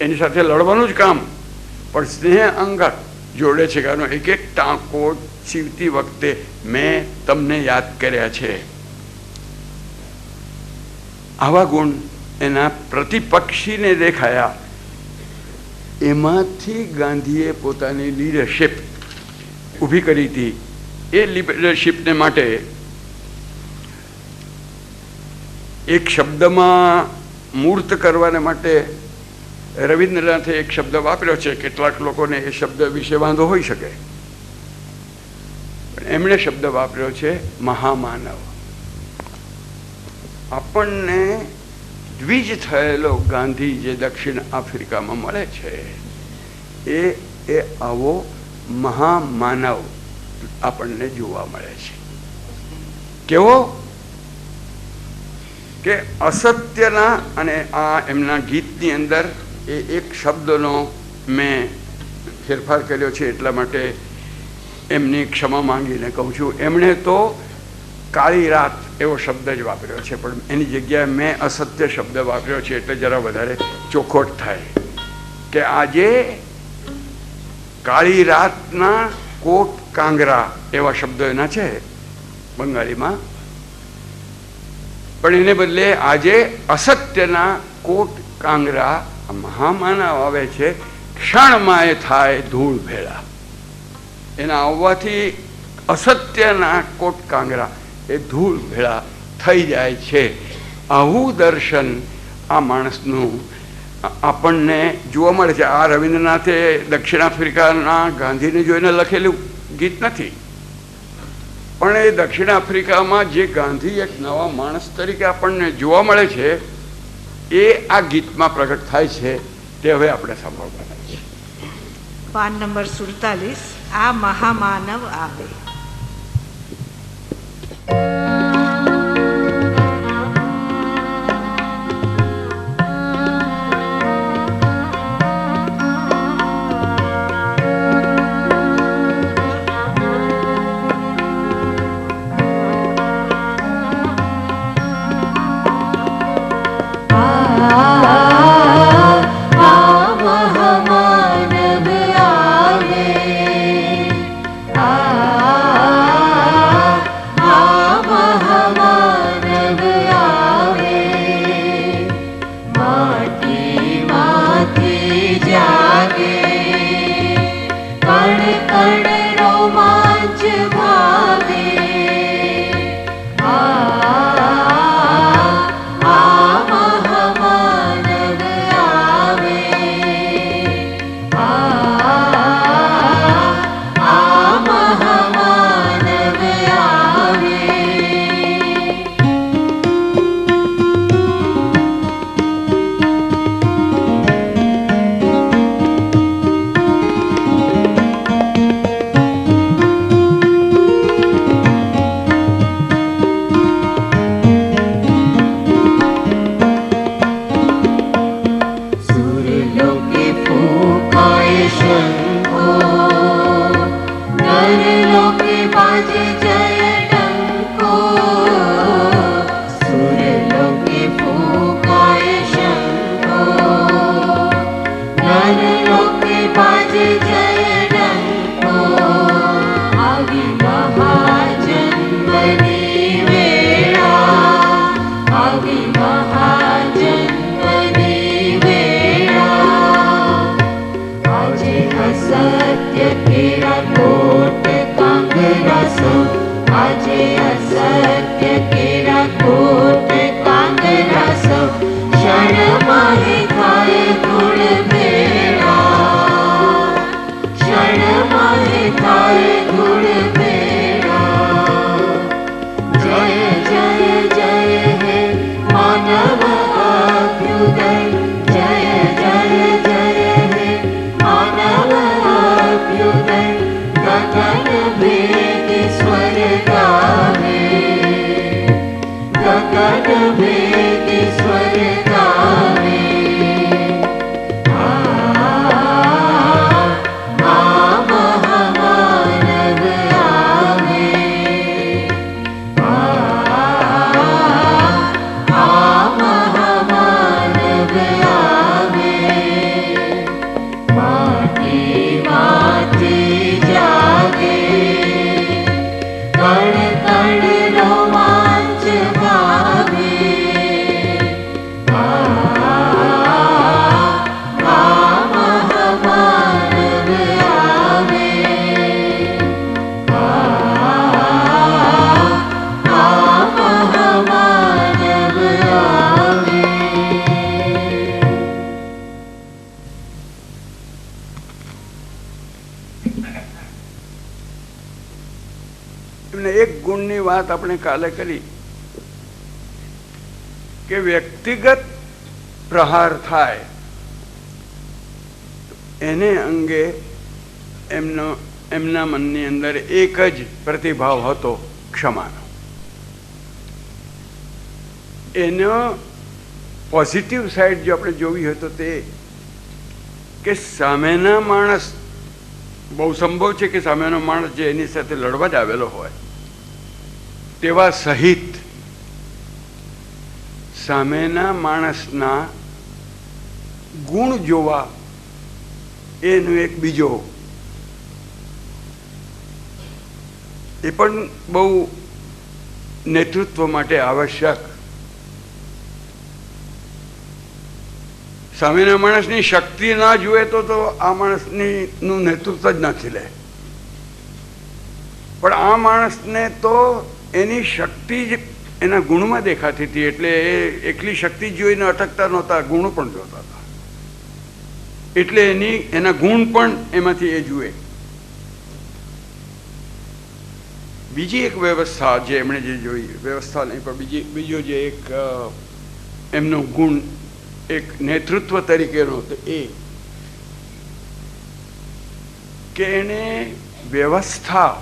એની સાથે લડવાનું જ કામ, પણ સ્નેહ અંગત જોડે છે. કારણ એક એક ટાંકો સીવતી વખતે મેં તમને યાદ કર્યા છે. આવા ગુણ એના પ્રતિપક્ષીને દેખાયા. એમાંથી ગાંધીએ પોતાની લીડરશિપ ઊભી કરી હતી. એ લીડરશિપને માટે એક શબ્દમાં મૂર્ત કરવાને માટે રવિન્દ્રનાથે એક શબ્દ વાપર્યો છે. કેટલાક લોકોને એ શબ્દ વિશે વાંધો હોઈ શકે, પણ એમણે શબ્દ વાપર્યો છે મહામાનવ. આપણને દ્વિજ થયેલો ગાંધી જે દક્ષિણ આફ્રિકામાં મળે છે, એ આવો મહામાનવ આપણને જોવા મળે છે. કેવો કે અસત્યના, અને આ એમના ગીતની અંદર એ એક શબ્દનો મેં ફેરફાર કર્યો છે, એટલા માટે એમની ક્ષમા માંગીને કહું છું. એમણે તો કાળી રાત એવો શબ્દ જ વાપર્યો છે, પણ એની જગ્યાએ મેં અસત્ય શબ્દ વાપર્યો છે, એટલે જરા વધારે ચોખવટ થાય. કે આજે કાળી રાતના કોટ કાંગરા એવા શબ્દો એના છે બંગાળીમાં, પણ એને બદલે આજે અસત્યના કોટ કાંગરા મહામાનવ આવે છે. ક્ષણમાં એ થાય ધૂળ ભેળા. એના આવવાથી અસત્યના કોટ કાંગરા એ ધૂળ ભેળા થઈ જાય છે. આવું દર્શન આ માણસનું આપણને જોવા મળે છે. આ રવિન્દ્રનાથે દક્ષિણ આફ્રિકાના ગાંધીને જોઈને લખેલું ગીત નથી, પણ એ દક્ષિણ આફ્રિકામાં જે ગાંધી એક નવા માણસ તરીકે આપણને જોવા મળે છે, એ આ ગીતમાં પ્રગટ થાય છે. તે હવે આપણે સાંભળવાના છે. પાન નંબર 47, આ મહામાનવ આવે. પરલોકે બાજે જય ડંકો, આવી મહાજન્મની વેળા, આવી મહાજન્મની વેળા. આજે અસત્ય કેરા કોટ કાંગરાસો, આજે અસત્ય કેરા કોટ કાંગરાસો, ક્ષણમાં થાય ગુણ ભેળા, ક્ષણમાં થાય ગુણ ભેળા. જય જય જય હે માનવ અભ્યુદય, જય જય જય હે માનવ અભ્યુદય. ગગન ભેદ સ્વર ગાવે, ગગન ભેદ સ્વર ગાવે. મહામાનવ આવે, મહામાનવ આવે. માટીમાંથી જાગે, કણ કણ રોમાંચ ભાવે. મહામાનવ આવે, મહામાનવ આવે. એમને એક ગુણની વાત આપણે કાલે કરી કે વ્યક્તિગત પ્રહાર થાય એને અંગે એમના મનની અંદર એક જ પ્રતિભાવ હતો, ક્ષમાનો. એનો પોઝિટિવ સાઈડ જો આપણે જોવી હોય તો તે કે સામેના માણસ, બહુ સંભવ છે કે સામેનો માણસ જે એની સાથે લડવા જ આવેલો હોય તેવા સહિત સામેના માણસના ગુણ જોવા એનો એક બીજો, એ પણ બહુ નેતૃત્વ માટે આવશ્યક. સામેના માણસની શક્તિ ના જુએ તો આ માણસનું નેતૃત્વ જ નથી લે. પણ આ માણસને તો એની શક્તિ જ એના ગુણમાં દેખાતી હતી, એટલે એ એકલી શક્તિ જોઈને અટકતા નહોતા, ગુણ પણ જોતા હતા. એટલે એના ગુણ પણ એમાંથી એ જુએ. બીજી એક વ્યવસ્થા જે એમણે જે જોઈ, વ્યવસ્થા નહીં પણ બીજો જે એક એમનો ગુણ એક નેતૃત્વ તરીકેનો હતો એ કે એને વ્યવસ્થા,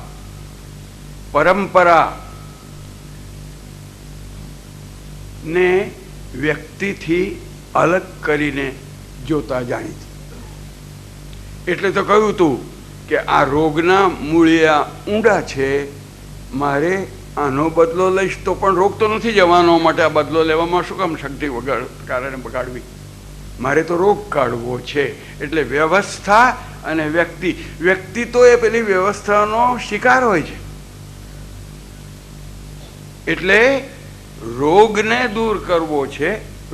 પરંપરા ને વ્યક્તિથી અલગ કરીને જોતા જાણીતી. એટલે તો કહ્યું હતું કે આ રોગના મૂળિયા ઊંડા છે, મારે આનો બદલો લઈશ તો પણ રોગ તો નથી જવાનો, માટે આ બદલો લેવામાં શું કામ શક્તિ વગર કારણે બગાડવી, મારે તો રોગ કાઢવો છે. એટલે વ્યવસ્થા અને વ્યક્તિ તો એ પેલી વ્યવસ્થાનો શિકાર હોય છે. એટલે રોગને દૂર કરવો છે,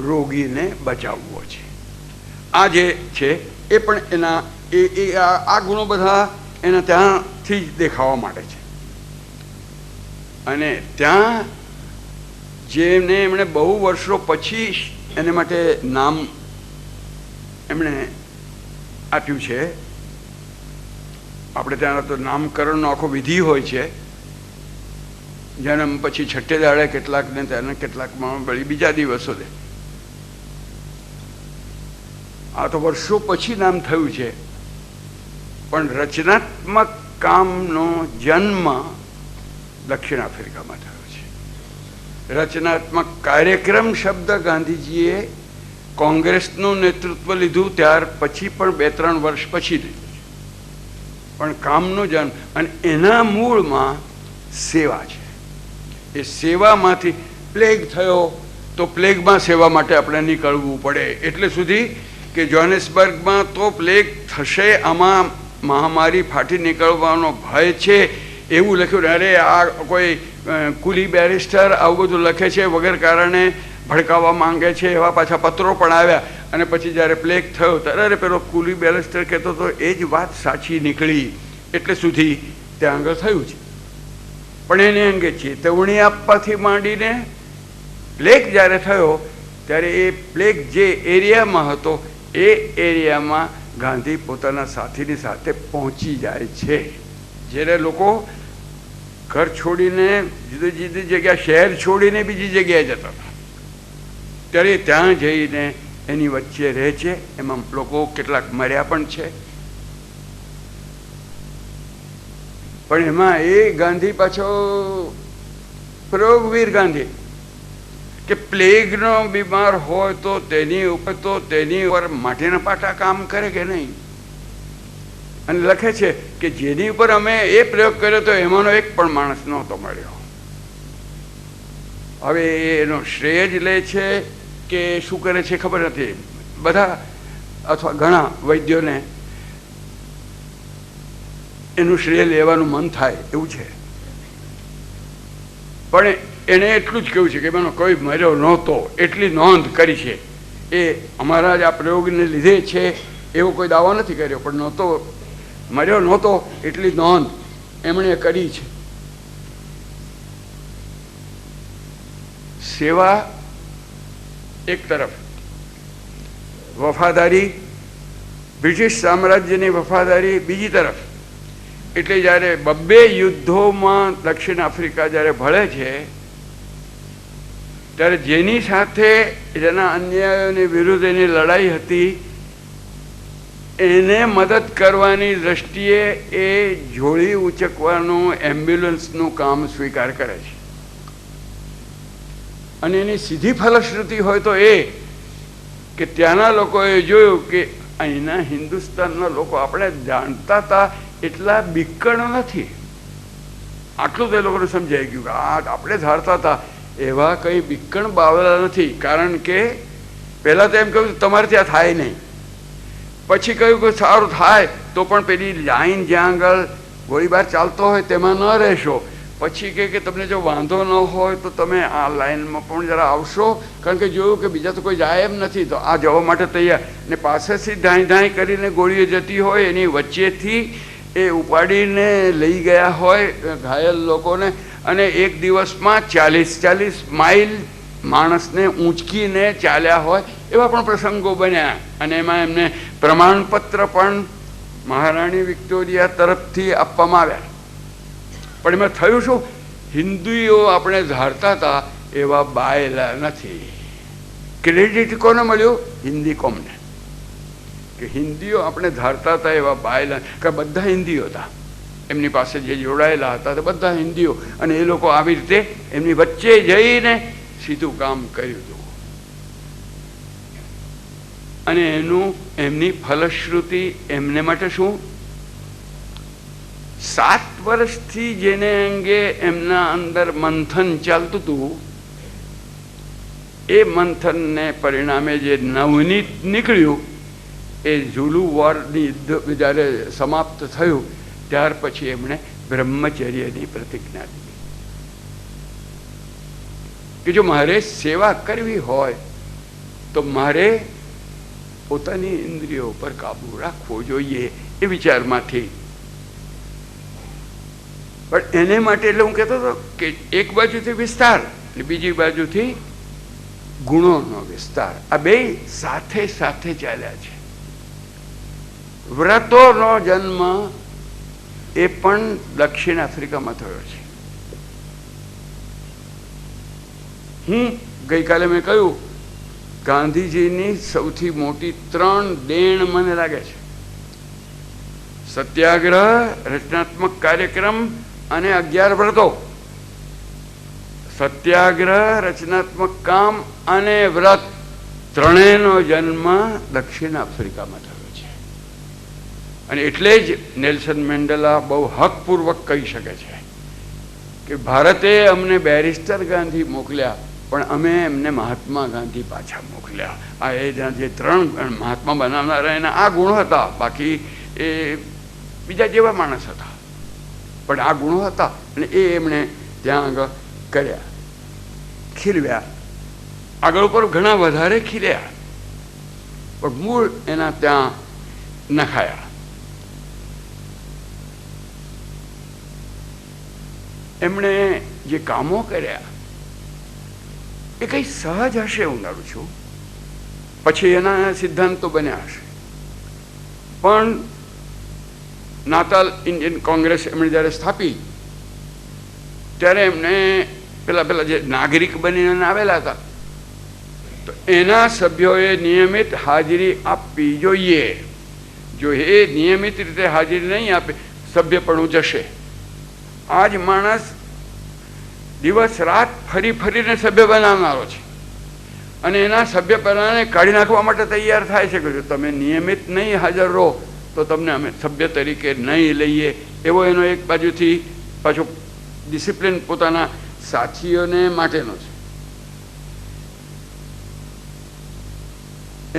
રોગીને બચાવવો છે. આ જે છે એ પણ એના આ ગુણો બધા એના ત્યાંથી જ દેખાવા માટે છે. અને ત્યાં જેને એમણે બહુ વર્ષો પછી એને માટે નામ એમણે આપ્યું છે. આપણે ત્યાં તો નામકરણનો આખો વિધિ હોય છે. જન્મ પછી છઠ્ઠે દાડે કેટલાકને તેને કેટલાકમાં વળી બીજા દિવસો દે. આ તો વર્ષો પછી નામ થયું છે. પણ રચનાત્મક કામનો જન્મ દક્ષિણ આફ્રિકામાં થયો છે. રચનાત્મક કાર્યક્રમ શબ્દ ગાંધીજીએ કોંગ્રેસનું નેતૃત્વ લીધું ત્યાર પછી પણ 2-3 વર્ષ પછી લીધું છે. પણ કામનો જન્મ, અને એના મૂળમાં સેવા છે. એ સેવામાંથી પ્લેગ થયો તો પ્લેગમાં સેવા માટે આપણે નીકળવું પડે, એટલે સુધી કે જોહાનિસબર્ગમાં તો પ્લેગ થશે, આમાં મહામારી ફાટી નીકળવાનો ભય છે એવું લખ્યું. અરે આ કોઈ કુલી બેરિસ્ટર આવું બધું લખે છે, વગર કારણે ભડકાવવા માંગે છે, એવા પાછા પત્રો પણ આવ્યા. અને પછી જ્યારે પ્લેગ થયો ત્યારે પેલો કુલી બેરિસ્ટર કહેતો હતો એ જ વાત સાચી નીકળી, એટલે સુધી ત્યાં આગળ થયું છે. પણ એને અંગે ચેતવણી આપવાથી માંડીને પ્લેગ જ્યારે થયો ત્યારે એ પ્લેગ જે એરિયામાં હતો એ એરિયામાં ગાંધી પોતાના સાથીની સાથે પહોંચી જાય છે. જ્યારે લોકો ઘર છોડીને જુદી જુદી જગ્યા, શહેર છોડીને બીજી જગ્યાએ જતા હતા, ત્યારે ત્યાં જઈને એની વચ્ચે રહે છે. એમાં લોકો કેટલાક મર્યા પણ છે. પણ એમાં એ ગાંધી પાછો પ્રયોગવીર ગાંધી, કે પ્લેગનો બીમાર હોય તો તેની ઉપર માટીના પાટા કામ કરે કે નહીં. અને લખે છે કે જેની ઉપર અમે એ પ્રયોગ કર્યો તો એમાંનો એક પણ માણસ નહોતો મળ્યો. હવે એનો શ્રેય જ લે છે કે શું કરે છે ખબર નથી. બધા અથવા ઘણા વૈદ્યોને એનું શ્રેય લેવાનું મન થાય એવું છે, પણ એણે એટલું જ કહ્યું છે કે એનો કોઈ મર્યો નહોતો, એટલી નોંધ કરી છે. એ અમારા જ આ પ્રયોગને લીધે છે એવો કોઈ દાવો નથી કર્યો, પણ મર્યો નહોતો એટલી નોંધ એમણે કરી છે. સેવા એક તરફ, વફાદારી, બ્રિટિશ સામ્રાજ્યની વફાદારી બીજી તરફ. એટલે જ્યારે 2 યુદ્ધોમાં દક્ષિણ આફ્રિકા જ્યારે ભળે છે ત્યારે જેની સાથે જેના અન્યાયોની વિરુદ્ધ એની લડાઈ હતી એને મદદ કરવાની દ્રષ્ટિએ એ જોડી ઉચકવાનું, એમ્બ્યુલન્સનું કામ સ્વીકાર કરે છે. અને એની સીધી ફલશ્રુતિ હોય તો એ કે ત્યાંના લોકોએ જોયું કે અહીંના હિન્દુસ્તાનના લોકો આપણે જાણતા હતા એટલા બીકણ નથી. આટલું તે લોકોને સમજાઈ ગયું કે આ આપણે ધારતા હતા એવા કંઈ બીકણ બાવલા નથી. કારણ કે પહેલાં તો એમ કહ્યું તમારે ત્યાં થાય નહીં, પછી કહ્યું કે સારું થાય તો પણ પેલી લાઈન જ્યાં આગળ ગોળીબાર ચાલતો હોય તેમાં ન રહેશો. પછી કે તમને જો વાંધો ન હોય તો તમે આ લાઈનમાં પણ જરા આવશો, કારણ કે જોયું કે બીજા તો કોઈ જાય એમ નથી, તો આ જવા માટે તૈયાર. ને પાસેથી ધાઈ ધાઈ કરીને ગોળીઓ જતી હોય, એની વચ્ચેથી એ ઉપાડીને લઈ ગયા હોય ઘાયલ લોકોને, અને એક દિવસમાં 40 માઇલ માણસને ઊંચકીને ચાલ્યા હોય એવા પણ પ્રસંગો બન્યા. અને એમાં એમને પ્રમાણપત્ર પણ મહારાણી વિક્ટોરિયા તરફથી આપવામાં આવ્યા. પણ એમાં થયું શું, હિન્દુઓ આપણે ધારતા હતા એવા બાયેલા નથી. ક્રેડિટ કોને મળ્યું? હિન્દી કોમને. કે હિન્દીઓ આપણે ધારતા હતા એવા બાયેલા, કે બધા હિન્દીઓ હતા એમની પાસે જે જોડાયેલા હતા તે બધા હિન્દીઓ, અને એ લોકો આવી રીતે એમની વચ્ચે જઈને સીધું કામ કર્યું હતું. અને એમની ફલશ્રુતિ એમને માટે શું, 7 વર્ષથી જેને અંગે એમના અંદર મંથન ચાલતું હતું એ મંથનને પરિણામે જે નવનીત નીકળ્યું એ ઝુલુ વોરની યુદ્ધ જ્યારે સમાપ્ત થયું ત્યાર પછી એમણે બ્રહ્મચર્યની પ્રતિજ્ઞા લીધી કે જો મારે સેવા કરવી હોય તો મારે પોતાની ઇન્દ્રિયો પર કાબુ રાખવો જોઈએ એ વિચારમાંથી. પણ એને માટે એટલે હું કહેતો હતો કે એક બાજુથી વિસ્તાર અને બીજી બાજુથી ગુણોનો વિસ્તાર, આ બે સાથે સાથે ચાલ્યા છે. વ્રતોનો જન્મ એ પણ દક્ષિણ આફ્રિકામાં થયો છે. હું ગઈકાલે મેં કહ્યું ગાંધીજીની સૌથી મોટી 3 દેણ મને લાગે છે: સત્યાગ્રહ, રચનાત્મક કાર્યક્રમ અને 11 વ્રતો. સત્યાગ્રહ, રચનાત્મક કામ અને વ્રત ત્રણેયનો જન્મ દક્ષિણ આફ્રિકામાં થયો છે. અને એટલે જ નેલ્સન મેન્ડેલા બહુ હકપૂર્વક કહી શકે છે કે ભારતે અમને બેરિસ્ટર ગાંધી મોકલ્યા પણ અમે એમને મહાત્મા ગાંધી પાછા મોકલ્યા. આ એ જે 3 મહાત્મા બનાવનારા એના આ ગુણો હતા, બાકી એ બીજા જેવા માણસ હતા, પણ આ ગુણો હતા અને એ એમણે ત્યાં આગળ કર્યા, ખીલવ્યા. આગળ ઉપર ઘણા વધારે ખીલ્યા, પણ મૂળ એના ત્યાં નખાયા. એમણે જે કામો કર્યા એ કંઈ સહજ હશે હું ધારું છું, પછી એના સિદ્ધાંતો બન્યા હશે. પણ નાતાલ ઇન્ડિયન કોંગ્રેસ એમણે જ્યારે સ્થાપી ત્યારે એમણે પેલા જે નાગરિક બનીને આવેલા હતા તો એના સભ્યોએ નિયમિત હાજરી આપવી જોઈએ. જો એ નિયમિત રીતે હાજરી નહીં આપે સભ્યપણું જશે. આ જ માણસ દિવસ રાત ફરીને સભ્ય બનાવનારો છે અને એના સભ્યપણાને કાઢી નાખવા માટે તૈયાર થાય છે કે જો તમે નિયમિત નહીં હાજર રહો તો તમને અમે સભ્ય તરીકે નહીં લઈએ. એવો એનો એક બાજુથી પાછો ડિસિપ્લિન પોતાના સાથીઓને માટેનો છે.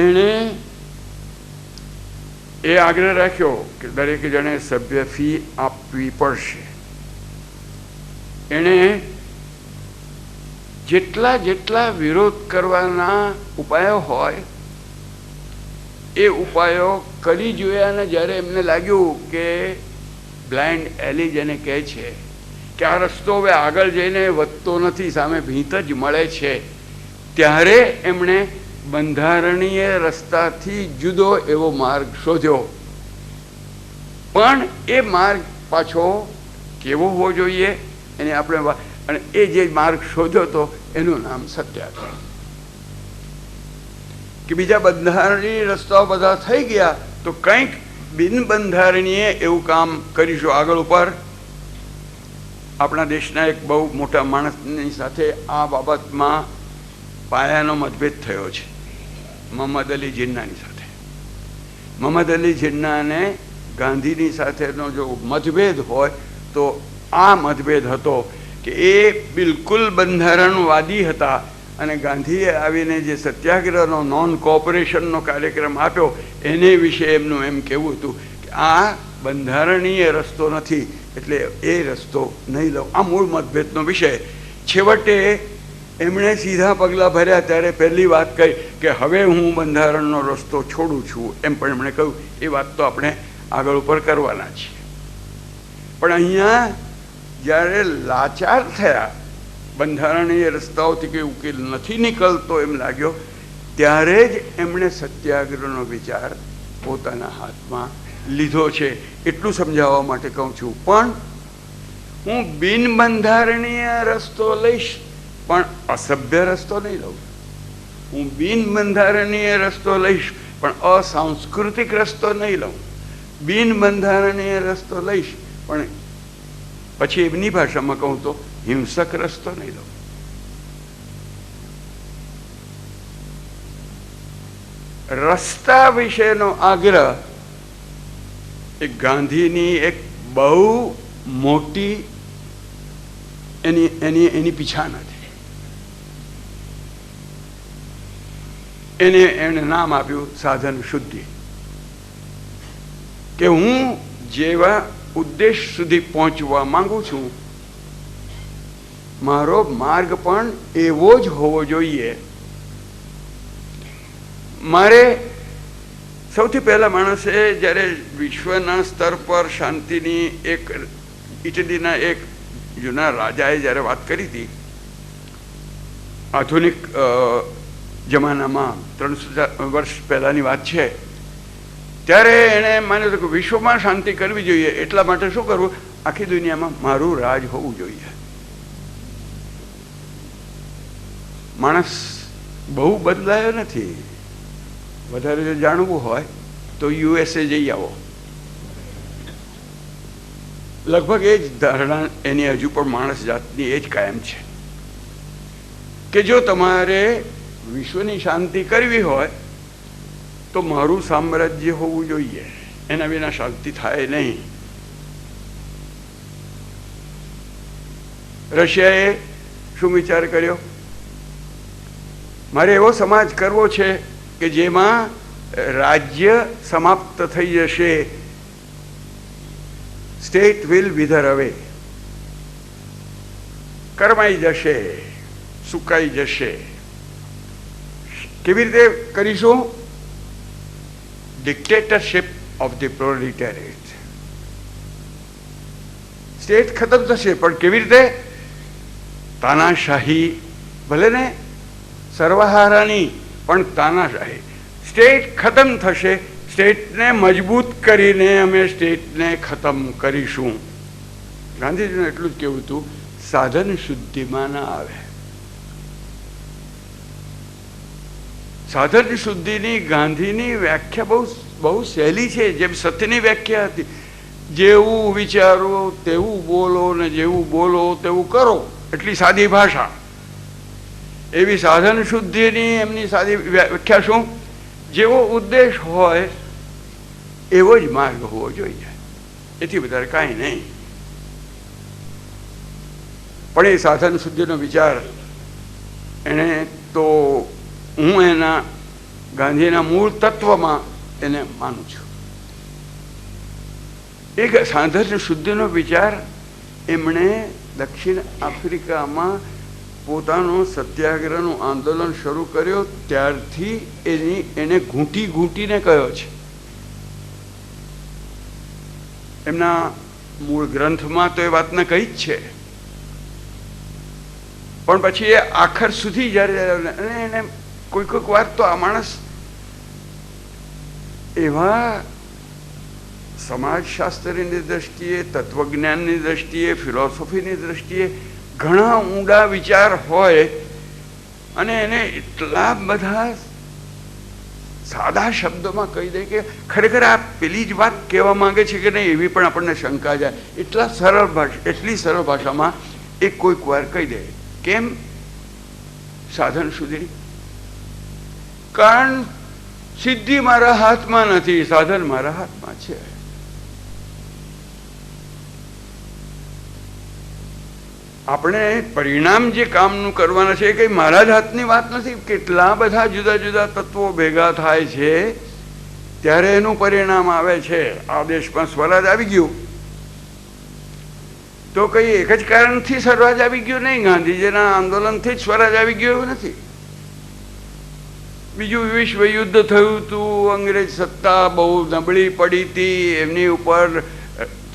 એણે એ આગ્રહ રાખ્યો કે દરેક જણે સભ્ય ફી આપવી પડશે. એણે જેટલા વિરોધ કરવાના ઉપાયો હોય એ ઉપાયો કરી જોયા અને જ્યારે એમને લાગ્યું કે બ્લાઇન્ડ એલી જેને કહે છે કે આ રસ્તો હવે આગળ જઈને વધતો નથી, સામે ભીંત જ મળે છે, ત્યારે એમણે બંધારણીય રસ્તાથી જુદો એવો માર્ગ શોધ્યો. પણ એ માર્ગ પાછો કેવો હોવો જોઈએ એને આપણે, અને એ જે માર્ગ શોધ્યો હતો એનું નામ સત્યાગ્રહ. કે બીજા બંધારણીય રસ્તાઓ બધા થઈ ગયા તો કંઈક બિનબંધારણીય એવું કામ કરીશું આગળ ઉપર. આપણા દેશના એક બહુ મોટા માણસની સાથે આ બાબતમાં પાયાનો મતભેદ થયો છે, મોહમ્મદ અલી જિન્નાની સાથે. મોહમ્મદ અલી જિન્નાને ગાંધીની સાથેનો જો મતભેદ હોય તો આ મતભેદ હતો કે એ બિલકુલ બંધારણવાદી હતા અને ગાંધીએ આવીને જે સત્યાગ્રહનો નોન કોઓપરેશનનો કાર્યક્રમ આપ્યો એને વિશે એમનું એમ કહેવું હતું કે આ બંધારણીય રસ્તો નથી, એટલે એ રસ્તો નહીં લો. આ મૂળ મતભેદનો વિષય. છેવટે એમણે સીધા પગલાં ભર્યા ત્યારે પહેલી વાત કહી કે હવે હું બંધારણનો રસ્તો છોડું છું. એમ પણ એમણે કહ્યું. એ વાત તો આપણે આગળ ઉપર કરવાના છીએ. પણ અહીંયા જ્યારે લાચાર થયા, બંધારણીય રસ્તાઓથી કંઈ ઉકેલ નથી નીકળતો એમ લાગ્યો, ત્યારે જ એમણે સત્યાગ્રહનો વિચાર પોતાના હાથમાં લીધો છે. એટલું સમજાવવા માટે કહું છું. પણ હું બિનબંધારણીય રસ્તો લઈશ પણ અસભ્ય રસ્તો નહીં લઉં. હું બિનબંધારણીય રસ્તો લઈશ પણ અસાંસ્કૃતિક રસ્તો નહીં લઉં. બિનબંધારણીય રસ્તો લઈશ પણ પછી એમની ભાષામાં કહું તો હિંસક રસ્તો નહીં લઉં. રસ્તા વિશેનો આગ્રહ એ ગાંધીની એક બહુ મોટી એની પીછાણ હતી. એણે નામ આપ્યું સાધન શુદ્ધિ. કે હું જેવા ઉદ્દેશ સુધી પહોંચવા માંગુ છું મારો માર્ગ પણ એવો જ હોવો જોઈએ. મારે સૌથી પહેલા માણસે જ્યારે વિશ્વના સ્તર પર શાંતિની એક ઇટલીના એક જૂના રાજાએ જ્યારે વાત કરી હતી, આધુનિક જમાનામાં 300 વર્ષ પહેલાંની વાત છે, ત્યારે એણે માન્યું હતું કે વિશ્વમાં શાંતિ કરવી જોઈએ, એટલા માટે શું કરવું, આખી દુનિયામાં મારું રાજ હોવું જોઈએ. માણસ બહુ બદલાયો નથી. વધારે જો જાણવું હોય તો USA જઈ આવો. લગભગ એ જ ધારણા એની હજુ પણ માણસ જાતની એ જ કાયમ છે કે જો તમારે વિશ્વની શાંતિ કરવી હોય તો મારું સામ્રાજ્ય હોવું જોઈએ, એના વિના શાંતિ થાય નહીં. રશિયાએ શું વિચાર કર્યો મારે એવો સમાજ કરવો છે કે જેમાં રાજ્ય સમાપ્ત થઈ જશે, સ્ટેટ વિલ વિધર અવે, કરમાઈ જશે, સુકાઈ જશે. કેવી રીતે કરીશું? ડિક્ટેટરશિપ ઓફ ધ પ્રોલેટારિએટ. સ્ટેટ ખતમ થશે, પણ કેવી રીતે? તાનાશાહી, ભલે ને સર્વહારાની, પણ તાનાશાહી. સ્ટેટ ખતમ થશે, સ્ટેટને મજબૂત કરીને અમે સ્ટેટને ખતમ કરીશું. ગાંધીજીનું એટલું જ કહેવું હતું, સાધન શુદ્ધિમાં ના આવે. સાધન શુદ્ધિની ગાંધીની વ્યાખ્યા બહુ સહેલી છે, જેમ સત્યની વ્યાખ્યા હતી. જેવું વિચારો તેવું બોલો ને જેવું બોલો તેવું કરો, એટલી સાદી ભાષા. એવી સાધન શુદ્ધિની એમની સાદી વ્યાખ્યા શું? જેવો ઉદ્દેશ હોય એવો જ માર્ગ હોવો જોઈએ, એથી વધારે કાંઈ નહીં. પણ એ સાધન શુદ્ધિનો વિચાર એને તો હું એના ગાંધીના મૂળ તત્વમાં એને માનું છું. એક સાધન શુદ્ધિનો વિચાર એમણે દક્ષિણ આફ્રિકામાં પોતાનો સત્યાગ્રહનું આંદોલન શરૂ કર્યો ત્યારથી એને ઘૂંટીને કહ્યો છે. એમના મૂળ ગ્રંથમાં તો એ વાતને કહી જ છે, પણ પછી એ આખર સુધી જ્યારે એને કોઈક વાર તો આ માણસ એવા સમાજશાસ્ત્રની દ્રષ્ટિએ, તત્વજ્ઞાનની દ્રષ્ટિએ, ફિલોસોફીની દ્રષ્ટિએ ઘણા ઊંડા વિચાર હોય અને એને એટલા બધા સાદા શબ્દોમાં કહી દે કે ખરેખર આ પેલી જ વાત કહેવા માંગે છે કે નહીં, એવી પણ આપણને શંકા જાય. એટલી સરળ ભાષામાં એ કોઈક વાર કહી દે. કેમ? સાધન સુધી. કારણ સિદ્ધિ મારા હાથમાં નથી, સાધન મારા હાથમાં છે. આપણે પરિણામ જે કામનું કરવાના છે એ કઈ મારા જ હાથની વાત નથી. કેટલા બધા જુદા જુદા તત્વો ભેગા થાય છે ત્યારે એનું પરિણામ આવે છે. આ દેશમાં સ્વરાજ આવી ગયું તો કઈ એક જ કારણથી સ્વરાજ આવી ગયું નહીં, ગાંધીજીના આંદોલનથી જ સ્વરાજ આવી ગયું એવું નથી. બીજું વિશ્વ યુદ્ધ થયું હતું, અંગ્રેજ સત્તા બહુ નબળી પડી હતી, એમની ઉપર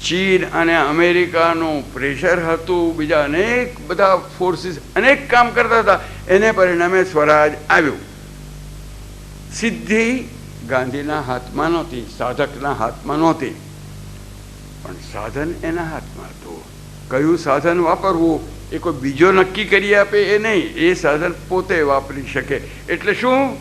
ચીન અને અમેરિકાનું પ્રેશર હતું, બીજા અનેક બધા ફોર્સીસ અનેક કામ કરતા હતા, એને પરિણામે સ્વરાજ આવ્યું. સિદ્ધિ ગાંધીના હાથમાં નહોતી, સાધકના હાથમાં નહોતી, પણ સાધન એના હાથમાં હતું. કયું સાધન વાપરવું એ કોઈ બીજો નક્કી કરી આપે એ નહીં, એ સાધન પોતે વાપરી શકે. એટલે શું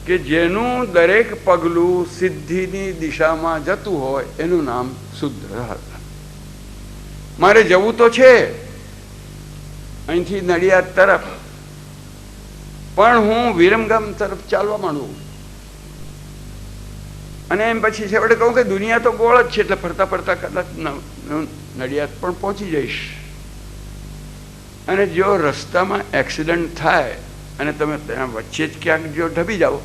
કે જેનું દરેક પગલું સિદ્ધિની દિશામાં જતું હોય એનું નામ શુદ્ધ સાધન. મારે જવું તો છે અહીંથી નડિયાદ તરફ, પણ હું વિરમગામ તરફ ચાલવા માંડું અને એમ પછી છેવટે કહું કે દુનિયા તો ગોળ જ છે, એટલે ફરતા ફરતા કદાચ નડિયાદ પણ પહોંચી જઈશ. અને જો રસ્તામાં એક્સિડન્ટ થાય અને તમે ત્યાં વચ્ચે જ ક્યાંક જો ઢબી જાઓ,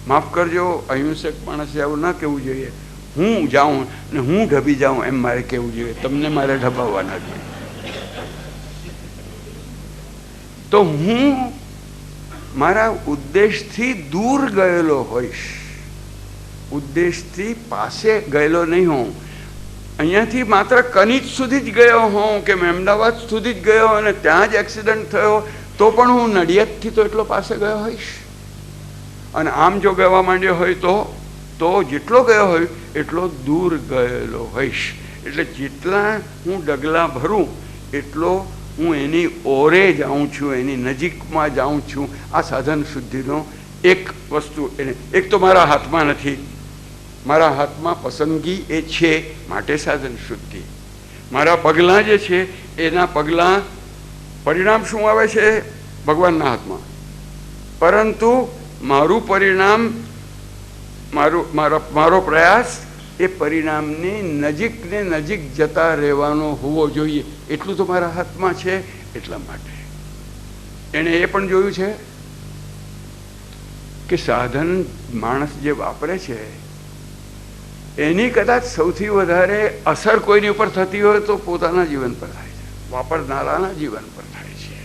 માફ કરજો, અહિંસક માણસે આવું ના કહેવું જોઈએ. હું જાઉં અને હું ઢબી જાઉં એમ મારે કહેવું જોઈએ, તમને મારે ઢબાવવાના જોઈએ. તો હું મારા ઉદ્દેશથી દૂર ગયેલો હોઈશ, ઉદ્દેશથી પાસે ગયેલો નહીં હોઉં. અહીંયાથી માત્ર કનીજ સુધી જ ગયો હોઉં કે અમદાવાદ સુધી જ ગયો અને ત્યાં જ એક્સિડન્ટ થયો તો પણ હું નડિયાદથી તો એટલો પાસે ગયો હોઈશ. અને આમ જો ગવા માંડ્યો હોય તો જેટલો ગયો હોય એટલો દૂર ગયેલો હોઈશ. એટલે જેટલા હું ડગલા ભરું એટલો હું એની ઓરે જાઉં છું, એની નજીકમાં જાઉં છું. આ સાધન શુદ્ધિનો એક વસ્તુ એક તો મારા હાથમાં નથી, મારા હાથમાં પસંદગી એ છે, માટે સાધન શુદ્ધિ. મારા પગલાં જે છે એના પગલાં પરિણામ શું આવે છે ભગવાનના હાથમાં, પરંતુ મારું પરિણામ મારો પ્રયાસ એ પરિણામની નજીક ને નજીક જતા રહેવાનો હોવો જોઈએ. એટલું તો મારા હાથમાં છે. એટલા માટે એણે એ પણ જોયું છે કે સાધન માણસ જે વાપરે છે એની કદાચ સૌથી વધારે અસર કોઈની ઉપર થતી હોય તો પોતાના જીવન પર થાય છે, વાપરનારાના જીવન પર થાય છે.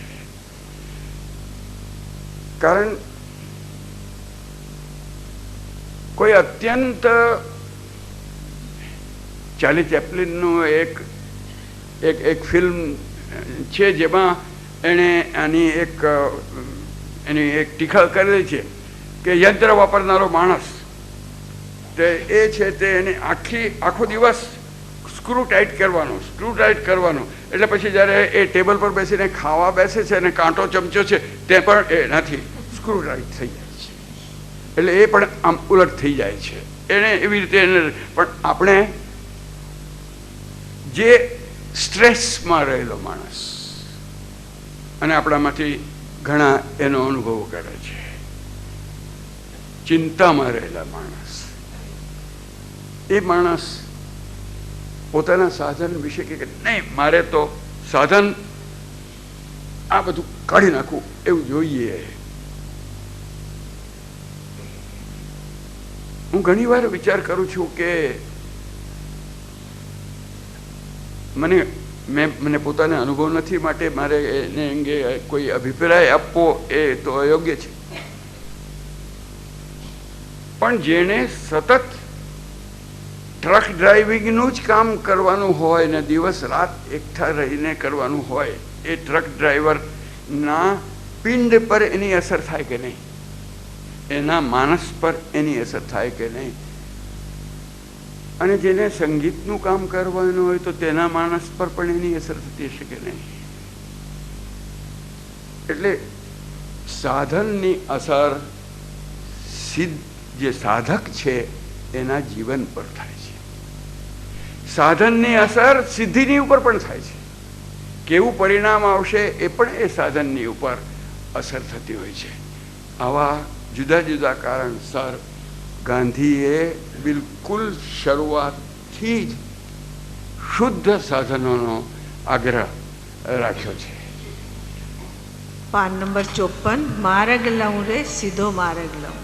કારણ કોઈ અત્યંત ચાર્લી ચેપ્લિનનું એક ફિલ્મ છે જેમાં એણે એની એક ટીકા કરેલી છે કે યંત્ર વાપરનારો માણસ તે એ છે તે એને આખો દિવસ સ્ક્રૂ ટાઈટ કરવાનો એટલે પછી જ્યારે એ ટેબલ પર બેસીને ખાવા બેસે છે અને કાંટો ચમચો છે તે પણ એનાથી સ્ક્રૂ ટાઈટ થઈ જાય છે, એટલે એ પણ આમ ઉલટ થઈ જાય છે. એને એવી રીતે પણ આપણે જે સ્ટ્રેસમાં રહેલો માણસ અને આપણામાંથી ઘણા એનો અનુભવ કરે છે, ચિંતામાં રહેલા માણસ, એ માણસ પોતાના સાધન વિશે કે નહીં મારે તો સાધન આ બધું કાઢી નાખવું એવું જોઈએ. હું ઘણી વાર વિચાર કરું છું કે મને પોતાને અનુભવ નથી માટે મારે એને અંગે કોઈ અભિપ્રાય આપવો એ તો અયોગ્ય છે, પણ જેણે સતત ટ્રક ડ્રાઇવિંગનું જ કામ કરવાનું હોય ને દિવસ રાત એકઠા રહીને કરવાનું હોય, એ ટ્રક ડ્રાઈવરના પિંડ પર એની અસર થાય કે નહીં, એના માનસ પર એની અસર થાય કે નહીં, અને જેને સંગીતનું કામ કરવાનું હોય તો તેના માનસ પર પણ એની અસર થતી હશે કે નહીં. એટલે સાધનની અસર જે સાધક છે એના જીવન પર થાય છે, સાધનની અસર સિદ્ધિની ઉપર પણ થાય છે. કેવું પરિણામ આવશે એ પણ એ સાધનની ઉપર અસર થતી હોય છે. આવા જુદા જુદા કારણસર ગાંધીએ બિલકુલ શરૂઆતથી જ શુદ્ધ સાધનોનો આગ્રહ રાખ્યો છે. PAN number 54. માર્ગ લઉં રે સીધો માર્ગ લઉં.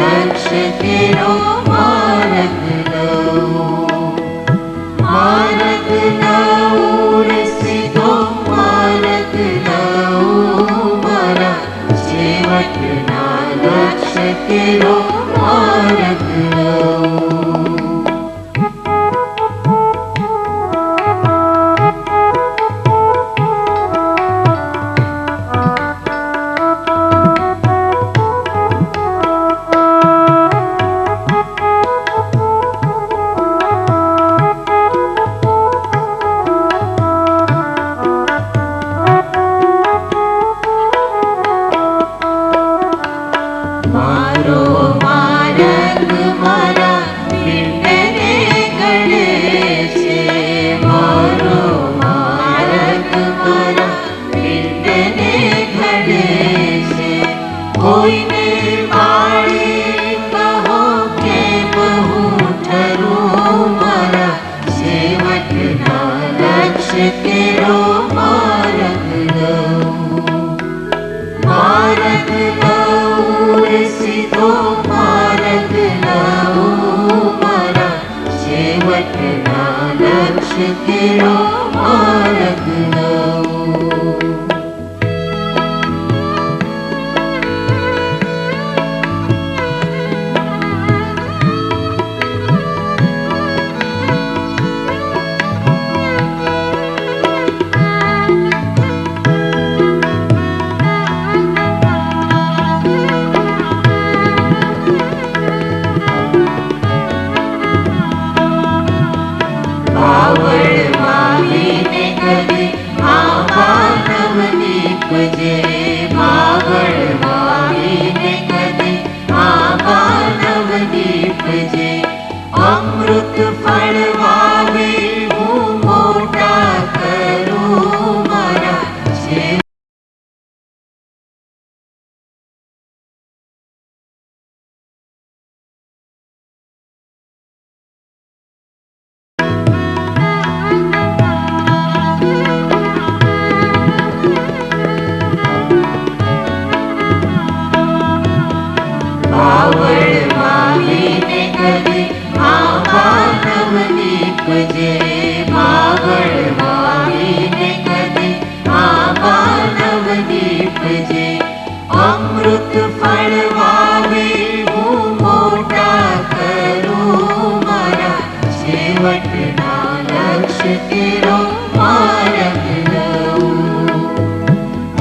लक्ष्य के કેરો માર્ગ લઉં, માર્ગ લઉં રે સીધો માર્ગ લઉં, મારા છેવટના લક્ષ્ય કેરો માર્ગ લઉં. અમૃત ફળ વાવે હું મોટા કરું મારા છે. અમૃત ફળ વાવે હું મોટા કરું મારા છેવટના લક્ષ્ય કેરો માર્ગ લઉં,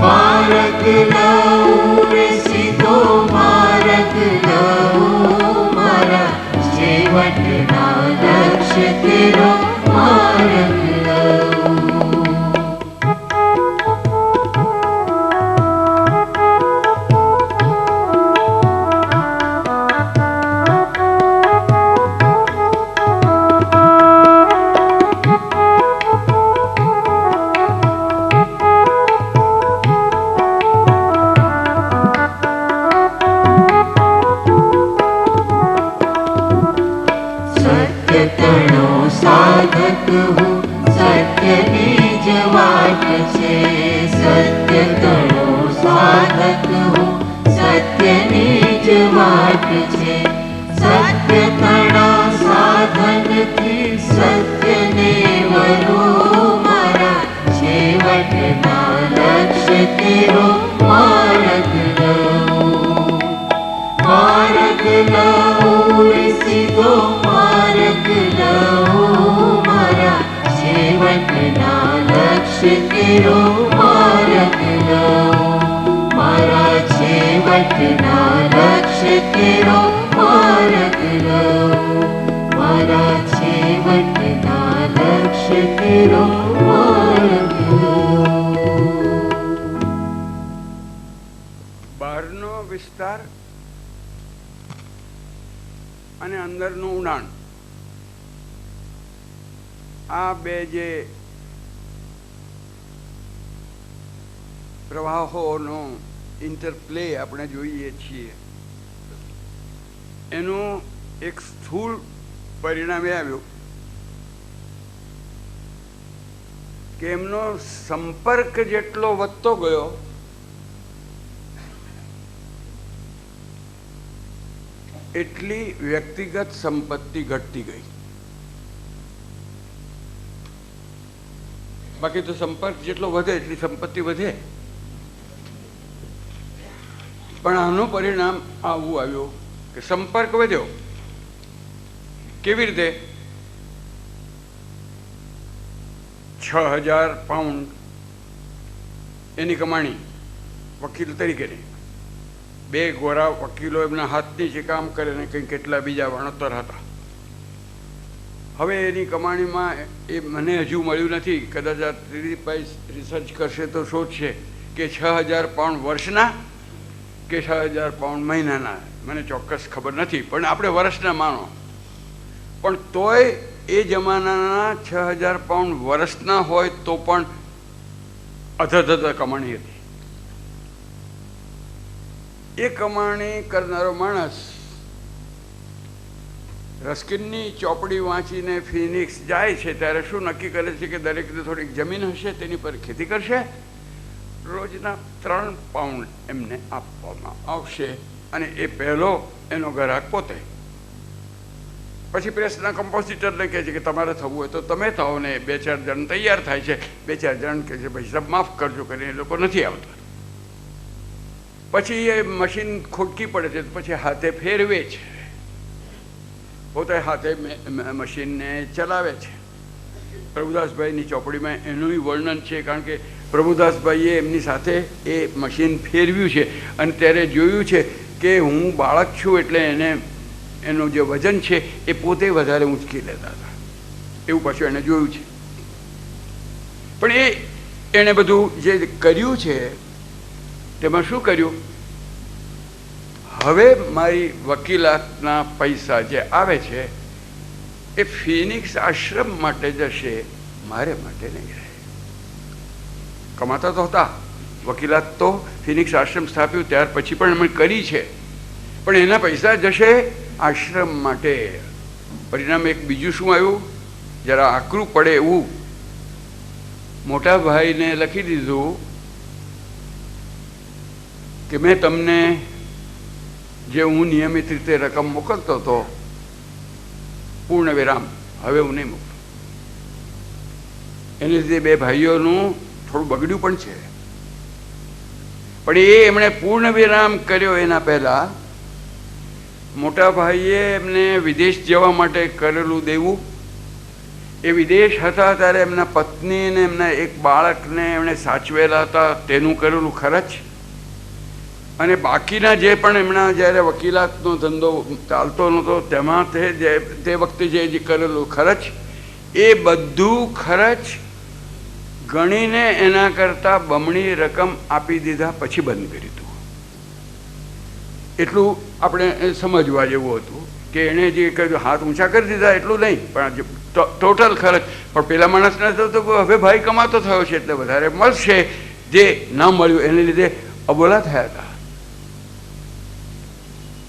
માર્ગ લઉં રે સીધો માર્ગ લઉં, મારા છેવટના લક્ષ્ય કેરો માર્ગ લઉં. સાધક હું સત્યની જ વાટ છે, સત્ય તણો સાધક હું સત્યની જ વાટ છે. સત્ય તણા સાધનથી સત્યને વરું મારા છેવટના લક્ષ્ય કેરો માર્ગ લઉં, માર્ગ લઉં રે સીધો માર્ગ લઉં, મારા છેવટના લક્ષ્ય કેરો માર્ગ લઉં, મારા છેવટના લક્ષ્ય કેરો માર્ગ લઉં, મારા છેવટના લક્ષ્ય કેરો માર્ગ લઉં. બહારનો વિસ્તાર અને અંદરનું ઊંડાણ, આ બે જે પ્રવાહોનો ઇન્ટરપ્લે આપણે જોઈએ છીએ એનું એક સ્થૂળ પરિણામ એ આવ્યું કે એમનો સંપર્ક જેટલો વધતો ગયો એટલી વ્યક્તિગત સંપત્તિ ઘટતી ગઈ. બાકી તો સંપર્ક જેટલો વધે એટલી સંપત્તિ વધે, પણ આનું પરિણામ આવું આવ્યું કે સંપર્ક વધ્યો. કેવી રીતે? 6,000 પાઉન્ડ એની કમાણી વકીલ તરીકેની, 2 ગોરા વકીલો એમના હાથ નીચે કામ કરે ને કંઈ કેટલા બીજા વણતર હતા. હવે એની કમાણીમાં એ મને હજુ મળ્યું નથી, કદાચ આ ત્રિદીપભાઈ રિસર્ચ કરશે તો શોધશે કે 6,000 પાઉન્ડ વર્ષના કે 6,000 પાઉન્ડ મહિનાના, મને ચોક્કસ ખબર નથી, પણ આપણે વર્ષના માનો. પણ તોય એ જમાનાના 6,000 પાઉન્ડ વર્ષના હોય તો પણ અધધ કમાણી હતી. એ કમાણી કરનારો માણસ રસ્કિનની ચોપડી વાંચીને ફિનિક્સ જાય છે ત્યારે શું નક્કી કરે છે કે દરેકને થોડીક જમીન હશે તેની પર ખેતી કરશે. રોજના 3 પાઉન્ડ એમને આપવામાં આવશે અને એ પહેલો એનો ગ્રાહક પોતે. પછી પ્રેસના કમ્પોઝિટરને કહે છે કે તમારે થવું હોય તો તમે થાઓ ને. 2-4 જણ તૈયાર થાય છે. 2-4 જણ કહે છે ભાઈ સાહેબ માફ કરજો કરીને એ લોકો નથી આવતા. પછી એ મશીન ખોટકી પડે છે તો પછી હાથે ફેરવે છે, પોતે હાથે મશીનને ચલાવે છે. પ્રભુદાસભાઈની ચોપડીમાં એનું વર્ણન છે, કારણ કે પ્રભુદાસભાઈએ એમની સાથે એ મશીન ફેરવ્યું છે અને ત્યારે જોયું છે કે હું બાળક છું એટલે એનું જે વજન છે એ પોતે વધારે ઊંચકી લેતા હતા. એવું પાછું એણે જોયું છે. પણ એણે બધું જે કર્યું છે તેમાં શું કર્યું? હવે મારી વકીલાતના પૈસા જે આવે છે એ ફિનિક્સ આશ્રમ માટે જશે, મારે માટે નહીં રહે. કમાતા તો હતા, વકીલાત તો ફિનિક્સ આશ્રમ સ્થાપ્યું ત્યાર પછી પણ એમણે કરી છે, પણ એના પૈસા જશે આશ્રમ માટે. પરિણામે એક બીજું શું આવ્યું? જરા આકરું પડે એવું મોટા ભાઈને લખી દીધું કે મેં તમને જે હું નિયમિત રીતે રકમ મોકલતો હતો પૂર્ણ વિરામ હવે હું નહીં મોકલું. એને લીધે 2 ભાઈઓનું થોડું બગડ્યું પણ છે. પણ એમણે પૂર્ણ વિરામ કર્યો એના પહેલા મોટા ભાઈએ એમને વિદેશ જવા માટે કરેલું દેવું, એ વિદેશ હતા ત્યારે એમના પત્ની અને એમના એક બાળકને એમણે સાચવેલા હતા તેનું કરેલું ખર્ચ, અને બાકીના જે પણ એમના જ્યારે વકીલાતનો ધંધો ચાલતો નહોતો તેમાં તે વખતે જે કરેલું ખર્ચ, એ બધું ખર્ચ ગણીને એના કરતાં બમણી રકમ આપી દીધા પછી બંધ કરી દીધું. એટલું આપણે સમજવા જેવું હતું કે એણે જે કહ્યું હાથ ઊંચા કરી દીધા એટલું નહીં, પણ ટોટલ ખર્ચ. પણ પેલા માણસને તો હવે ભાઈ કમાતો થયો છે એટલે વધારે મળશે, જે ના મળ્યું એને લીધે અબોલા થયા હતા.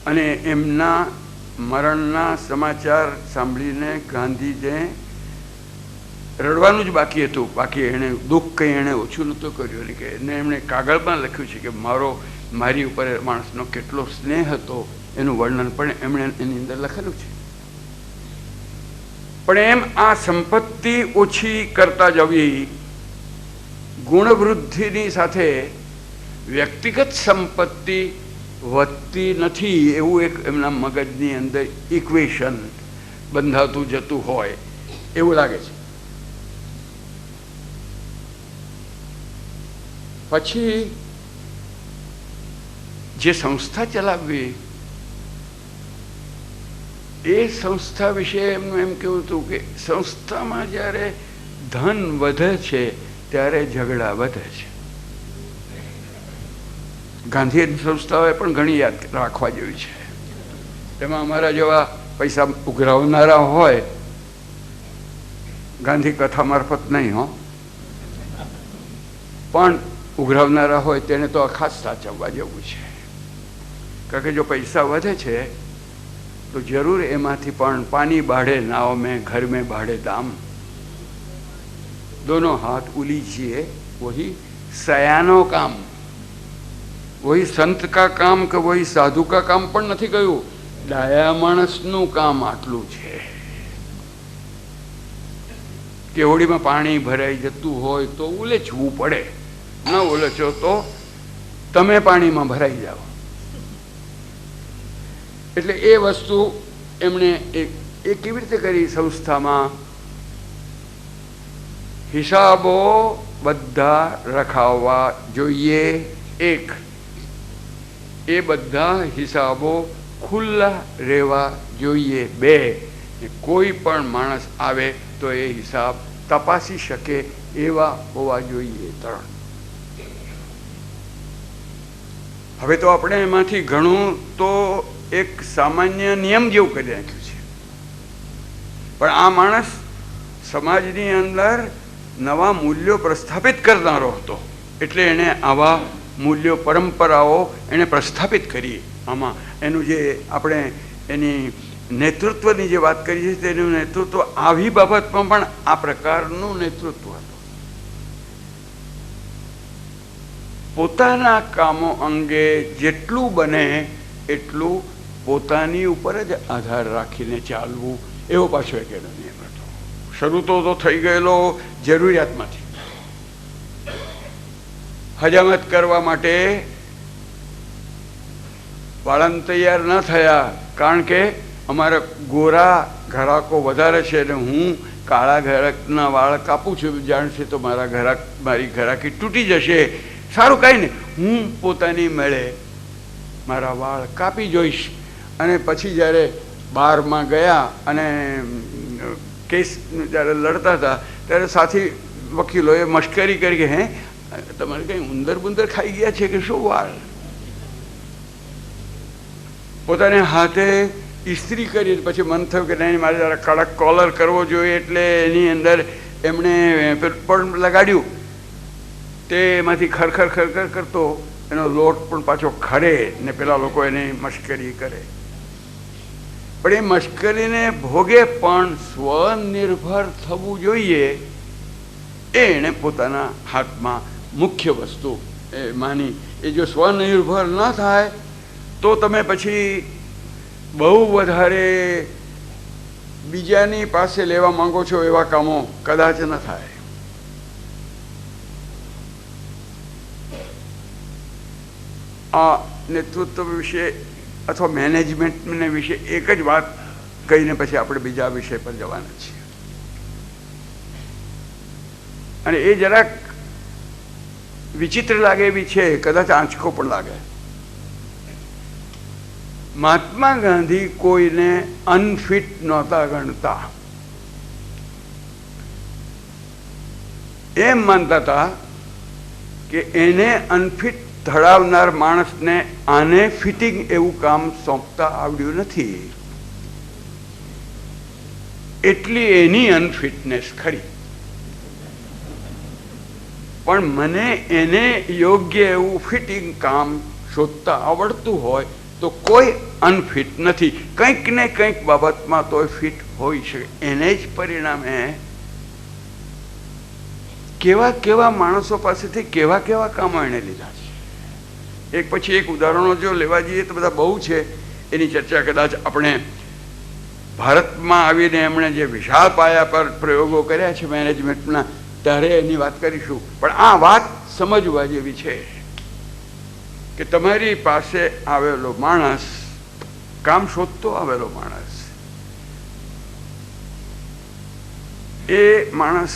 અને એમના મરણના સમાચાર સાંભળીને ગાંધીજીને રડવાનું જ બાકી હતું, બાકી એણે દુઃખ કંઈ એણે ઓછું નહોતું કર્યું. કે એને એમણે કાગળમાં લખ્યું છે કે મારી ઉપર માણસનો કેટલો સ્નેહ હતો એનું વર્ણન પણ એમણે એની અંદર લખેલું છે. પણ એમ આ સંપત્તિ ઓછી કરતા જવી, ગુણવૃદ્ધિની સાથે વ્યક્તિગત સંપત્તિ વધતી નથી એવું એક એમના મગજની અંદર ઇક્વેશન બંધાતું જતું હોય એવું લાગે છે. પછી જે સંસ્થા ચલાવવી એ સંસ્થા વિશે એમનું એમ કેવું હતું કે સંસ્થામાં જ્યારે ધન વધે છે ત્યારે ઝઘડા વધે છે. ગાંધી સંસ્થાઓએ પણ ઘણી યાદ રાખવા જેવી છે. તેમાં અમારા જેવા પૈસા ઉઘરાવનારા હોય, ગાંધી કથા મારફત નહીં હો, પણ ઉઘરાવનારા હોય તેને તો ખાસ સાચવવા જેવું છે. કારણ કે જો પૈસા વધે છે તો જરૂર એમાંથી પણ પાણી બાढ़े नाव में घर में बाढ़े दाम, दोनों हाथ उलीजिए वही सयानो काम, वही संत का काम કે वही साधु का काम પણ નથી કહ્યું, ડાયા માણસનું કામ આટલું છે. કેવડીમાં પાણી ભરાઈ જતું હોય તો ઉલેચવું પડે, ન ઉલેચો તો તમે પાણીમાં ભરાઈ જાઓ. એટલે એ વસ્તુ એમણે એ કેવી રીતે કરી? સંસ્થામાં હિસાબો બધા રખાવવા જોઈએ. એક, એ બધા હિસાબો ખુલ્લા રહેવા જોઈએ. 2, કોઈ પણ માણસ આવે તો એ હિસાબ તપાસી શકે એવા હોવા જોઈએ. 3, હવે તો આપણે એમાંથી ઘણું તો એક સામાન્ય નિયમ જેવું કરી નાખ્યું છે, પણ આ માણસ સમાજની અંદર નવા મૂલ્યો પ્રસ્થાપિત કરનારો હતો, એટલે એણે આવા મૂલ્યો પરંપરાઓ એણે પ્રસ્થાપિત કરી. આમાં એનું જે આપણે એની નેતૃત્વની જે વાત કરી છે તેનું નેતૃત્વ આવી બાબતમાં પણ આ પ્રકારનું નેતૃત્વ હતું. પોતાના કામો અંગે જેટલું બને એટલું પોતાની ઉપર જ આધાર રાખીને ચાલવું, એવો પાછો એક એનો નિયમ હતો. શરૂ તો થઈ ગયેલો જરૂરિયાતમાંથી. હજામત કરવા માટે વાળંદ તૈયાર ન થયા, કારણ કે અમારા ગોરા ઘરાકો વધારે છે અને હું કાળા ઘરાકના વાળ કાપું છું, જાણશે તો મારી ઘરાકી તૂટી જશે. સારું, કાંઈ નહીં, હું પોતાની મેળે મારા વાળ કાપી જોઈશ. અને પછી જ્યારે બારમાં ગયા અને કેસ જ્યારે લડતા હતા ત્યારે સાથી વકીલોએ મશ્કરી કરી કે હે તમારે કંઈ ઉંદર બુંદર ખાઈ ગયા છે કે શું વાળ? પોતાને હાથે ઇસ્ત્રી કરી. પછી મન થયું કે નહીં, મારે જરા કડક કોલર કરવો જોઈએ, એટલે એની અંદર એમણે પણ લગાડ્યું. તે એમાંથી ખરખર ખરખર કરતો એનો લોટ પણ પાછો ખરે ને પેલા લોકો એને મશ્કરી કરે. પણ એ મશ્કરીને ભોગે પણ સ્વનિર્ભર થવું જોઈએ, એ એણે પોતાના હાથમાં મુખ્ય વસ્તુ એ માની. એ જો સ્વનિર્ભર ન થાય તો તમે પછી બહુ વધારે બીજાની પાસે લેવા માંગો છો એવા કામો કદાચ ન થાય. આ નેતૃત્વ વિશે અથવા મેનેજમેન્ટને વિશે એક જ વાત કહીને પછી આપણે બીજા વિષય પર જવાના છીએ. અને એ જરાક વિચિત્ર લાગે એવી છે, કદાચ આંચકો પણ લાગે. મહાત્મા ગાંધી કોઈને અનફિટ નહોતા ગણતા. એમ માનતા હતા કે એને અનફિટ ધડાવનાર માણસને આને ફિટિંગ એવું કામ સોંપતા આવડ્યું નથી, એટલી એની અનફિટનેસ ખરી. પણ મને એને યોગ્ય એવું ફિટિંગ કામ શોધતા આવડતું હોય તો કોઈ અનફિટ નથી. કંઈક ને કંઈક બાબતમાં તો ફિટ હોઈ શકે. એને જ પરિણામે કેવા કેવા માણસો પાસેથી કેવા કેવા કામો એણે લીધા છે. એક પછી એક ઉદાહરણો જો લેવા જઈએ તો બધા બહુ છે. એની ચર્ચા કદાચ આપણે ભારતમાં આવીને એમણે જે વિશાળ પાયા પર પ્રયોગો કર્યા છે મેનેજમેન્ટના, ત્યારે એની વાત કરીશું. પણ આ વાત સમજવા જેવી છે કે તમારી પાસે આવેલો માણસ, કામ શોધતો આવેલો માણસ, એ માણસ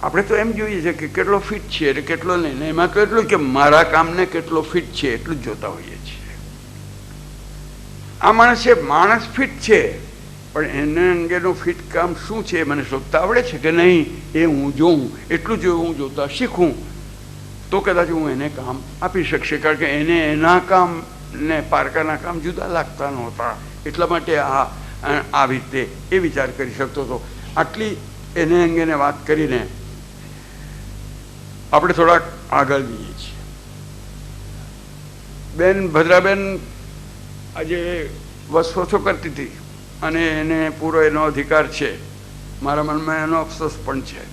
આપણે તો એમ જોઈએ છે કે કેટલો ફિટ છે એટલે કેટલો નહીં. એમાં તો એટલું કે મારા કામને કેટલો ફિટ છે એટલું જ જોતા હોઈએ છીએ. આ માણસ ફિટ છે, પણ એને અંગેનું ફિટ કામ શું છે મને શોધતા આવડે છે કે નહીં એ હું જોઉં. એટલું જ હું જોતા શીખું તો કદાચ હું એને કામ આપી શકશે. કારણ કે એને એના કામ ને પારકાના કામ જુદા લાગતા નહોતા, એટલા માટે આવી રીતે એ વિચાર કરી શકતો હતો. આટલી એને અંગેને વાત કરીને આપણે થોડાક આગળ જઈએ છીએ. બેન ભદ્રાબેન આજે વસવસો કરતી હતી અને એને પૂરો એનો અધિકાર છે. મારા મનમાં એનો અફસોસ પણ છે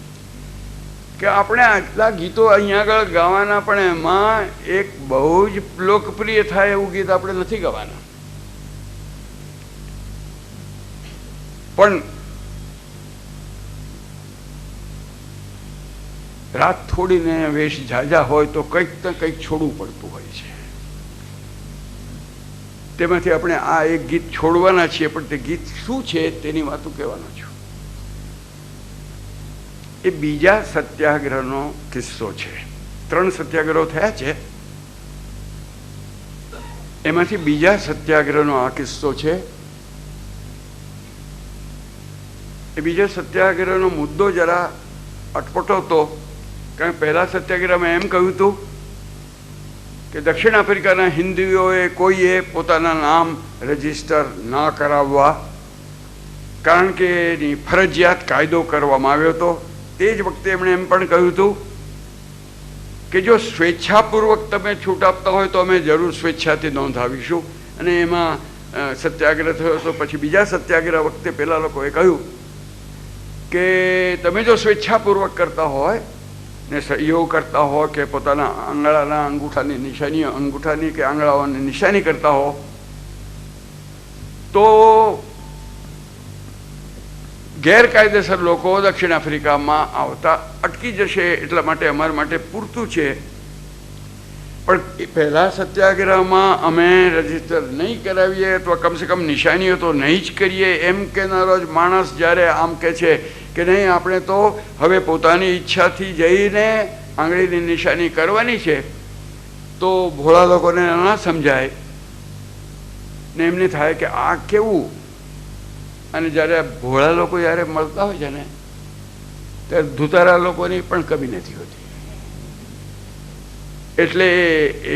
કે આપણે આટલા ગીતો અહીંયા આગળ ગાવાના, પણ એમાં એક બહુ જ લોકપ્રિય થાય એવું ગીત આપણે નથી ગાવાના. પણ રાત થોડીને વેશ ઝાઝા હોય તો કંઈક ને કંઈક છોડવું પડતું હોય છે. તેમાંથી આપણે આ એક ગીત છોડવાના છીએ, પણ તે ગીત શું છે તેની વાતો કહેવાનો છું. એ બીજા સત્યાગ્રહનો કિસ્સો છે. 3 સત્યાગ્રહો થયા છે, એમાંથી બીજા સત્યાગ્રહનો આ કિસ્સો છે. એ બીજા સત્યાગ્રહનો મુદ્દો જરા અટપટો હતો, કારણ કે પહેલા સત્યાગ્રહમાં એમ કહ્યું હતું કે દક્ષિણ આફ્રિકાના હિન્દુઓએ કોઈએ પોતાના નામ રજીસ્ટર ના કરાવવા, કારણ કે એની ફરજિયાત કાયદો કરવામાં આવ્યો હતો. તે જ વખતે એમણે એમ પણ કહ્યું હતું કે જો સ્વેચ્છાપૂર્વક તમે છૂટ આપતા હોય તો અમે જરૂર સ્વેચ્છાથી નોંધાવીશું, અને એમાં સત્યાગ્રહ થયો તો પછી બીજા સત્યાગ્રહ વખતે પેલા લોકોએ કહ્યું કે તમે જો સ્વેચ્છાપૂર્વક કરતા હોય ને સહયોગ કરતા હો કે પોતાના આંગળાના અંગૂઠાની કે આંગળાઓની નિશાની કરતા હો તો ગેરકાયદેસર લોકો દક્ષિણ આફ્રિકામાં આવતા અટકી જશે, એટલા માટે અમારા માટે પૂરતું છે. પણ પહેલા સત્યાગ્રહમાં અમે રજીસ્ટર નહીં કરાવીએ તો કમસે કમ નિશાનીઓ તો નહીં જ કરીએ એમ કહેનારો જ માણસ જ્યારે આમ કહે છે કે નહીં આપણે તો હવે પોતાની ઈચ્છાથી જઈને આંગળીની નિશાની કરવાની છે, તો ભોળા લોકોને ના સમજાય ને એમને થાય કે આ કેવું. અને જ્યારે ભોળા લોકો જ્યારે મળતા હોય છે ને ત્યારે ધુતારા લોકોની પણ કમી નથી હોતી. એટલે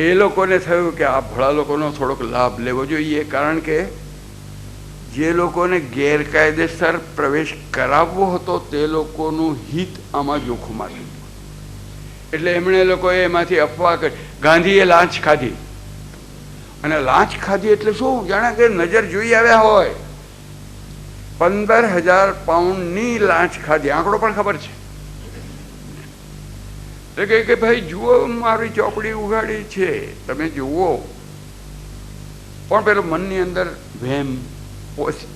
એ લોકોને થયું કે આ ભોળા લોકોનો થોડોક લાભ લેવો જોઈએ, કારણ કે જે લોકોને ગેરકાયદેસર પ્રવેશ કરાવવો હતો તે લોકોનું હિત આમાં જોખમાતું હતું. એટલે એમણે લોકોએ એમાંથી અફવા કરી. ગાંધીએ લાંચ ખાધી, અને લાંચ ખાધી એટલે શું, જાણે કે નજર જોઈ આવ્યા હોય. 15,000 પાઉન્ડની લાંચ ખાધી, આંકડો પણ ખબર છે. એ કહે કે ભાઈ જુઓ મારી ચોપડી ઉગાડી છે, તમે જુઓ. પણ પેલો મનની અંદર વહેમ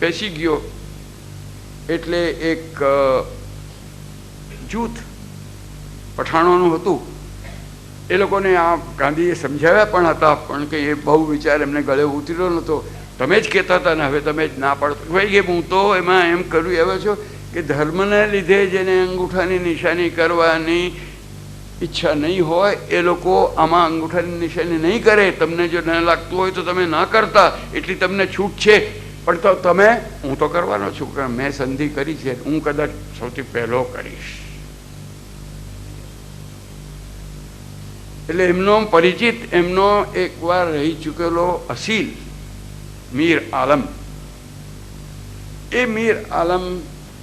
પેસી ગયો. એટલે એક જૂથ પઠાણોનું હતું, એ લોકોને આ ગાંધીએ સમજાવ્યા પણ હતા, પણ કે એ બહુ વિચાર એમને ગળે ઉતર્યો નહોતો. તમે જ કહેતા હતા ને હવે તમે જ ના પાડતો. ભાઈ કે હું તો એમાં એમ કરું આવ્યો છું કે ધર્મને લીધે જેને અંગૂઠાની નિશાની કરવાની ઈચ્છા નહીં હોય એ લોકો આમાં અંગૂઠાની નિશાની નહીં કરે. તમને જો ન લાગતું હોય તો તમે ના કરતા, એટલી તમને છૂટ છે. પણ તો તમે, હું તો કરવાનો છું, કારણ મેં સંધિ કરી છે, હું કદાચ સૌથી પહેલો કરીશ. એટલે એમનો પરિચિત, એમનો એકવાર રહી ચૂકેલો અસીલ મીર આલમ, એ મીર આલમ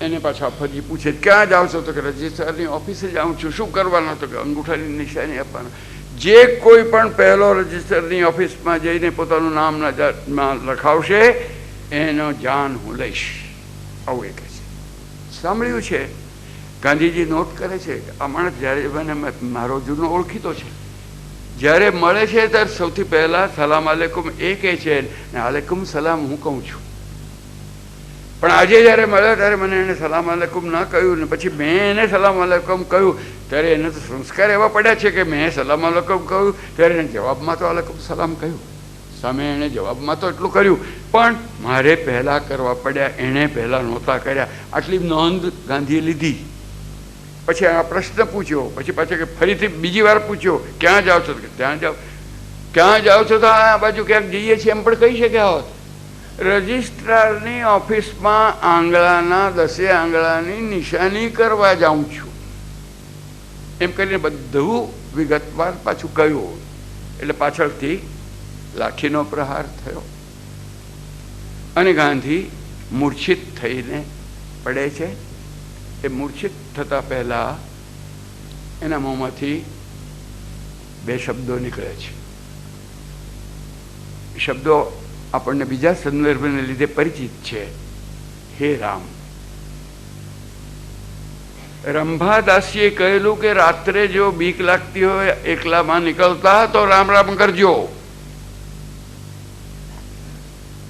એને પાછા ફરી પૂછે ક્યાં જાઓ છો? તો કે રજિસ્ટ્રારની ઓફિસે જાઉં છું. શું કરવાનો? તો કે અંગૂઠાની નિશાની આપવાનો. જે કોઈ પણ પહેલો રજિસ્ટરની ઓફિસમાં જઈને પોતાનું નામ લખાવશે એનો જાન હું લઈશ, આવું એ કહે છે. સાંભળ્યું છે, ગાંધીજી નોટ કરે છે આ માણસ જ્યારે મને મારો જૂનો ઓળખીતો છે, જ્યારે મળે છે ત્યારે સૌથી પહેલાં સલામ આલેકુમ એ કહે છે ને આલેકુમ સલામ હું કહું છું. પણ આજે જ્યારે મળ્યો ત્યારે મને એને સલામ આલેકુમ ના કહ્યું ને પછી મેં એને સલામ આલેકુમ કહ્યું ત્યારે એને તો સંસ્કાર એવા પડ્યા છે કે મેં સલામ આલેકુમ કહ્યું ત્યારે એને જવાબમાં તો આલેકુમ સલામ કહ્યું. સામે એણે જવાબમાં તો એટલું કર્યું, પણ મારે પહેલાં કરવા પડ્યા, એણે પહેલાં નહોતા કર્યા. આટલી નોંધ ગાંધીએ લીધી. પછી આ પ્રશ્ન પૂછ્યો, પછી પાછા કે ફરીથી બીજી વાર પૂછ્યો ક્યાં જાઓ છો? ત્યાં જાઓ. ક્યાં જાઓ છો? તો આ બાજુ ક્યાંક જઈએ છીએ એમ પણ કહી શક્યા હોત. રજિસ્ટ્રારની ઓફિસમાં આંગળાના 10 આંગળાની નિશાની કરવા જાઉં છું એમ કરીને બધું વિગતવાર પાછું કહ્યું. એટલે પાછળથી લાઠીનો પ્રહાર થયો અને ગાંધી મૂર્છિત થઈને પડે છે. એ મૂર્છિત થતા પહેલા એના મોંમાંથી 2 શબ્દો નીકળે છે. શબ્દો આપણને બીજા સંદર્ભને લીધે પરિચિત છે. હે રામ. રંભાદાસીએ કહેલું કે રાત્રે જો બીક લાગતી હોય એકલામાં નીકળતા તો રામ રામ કરજો.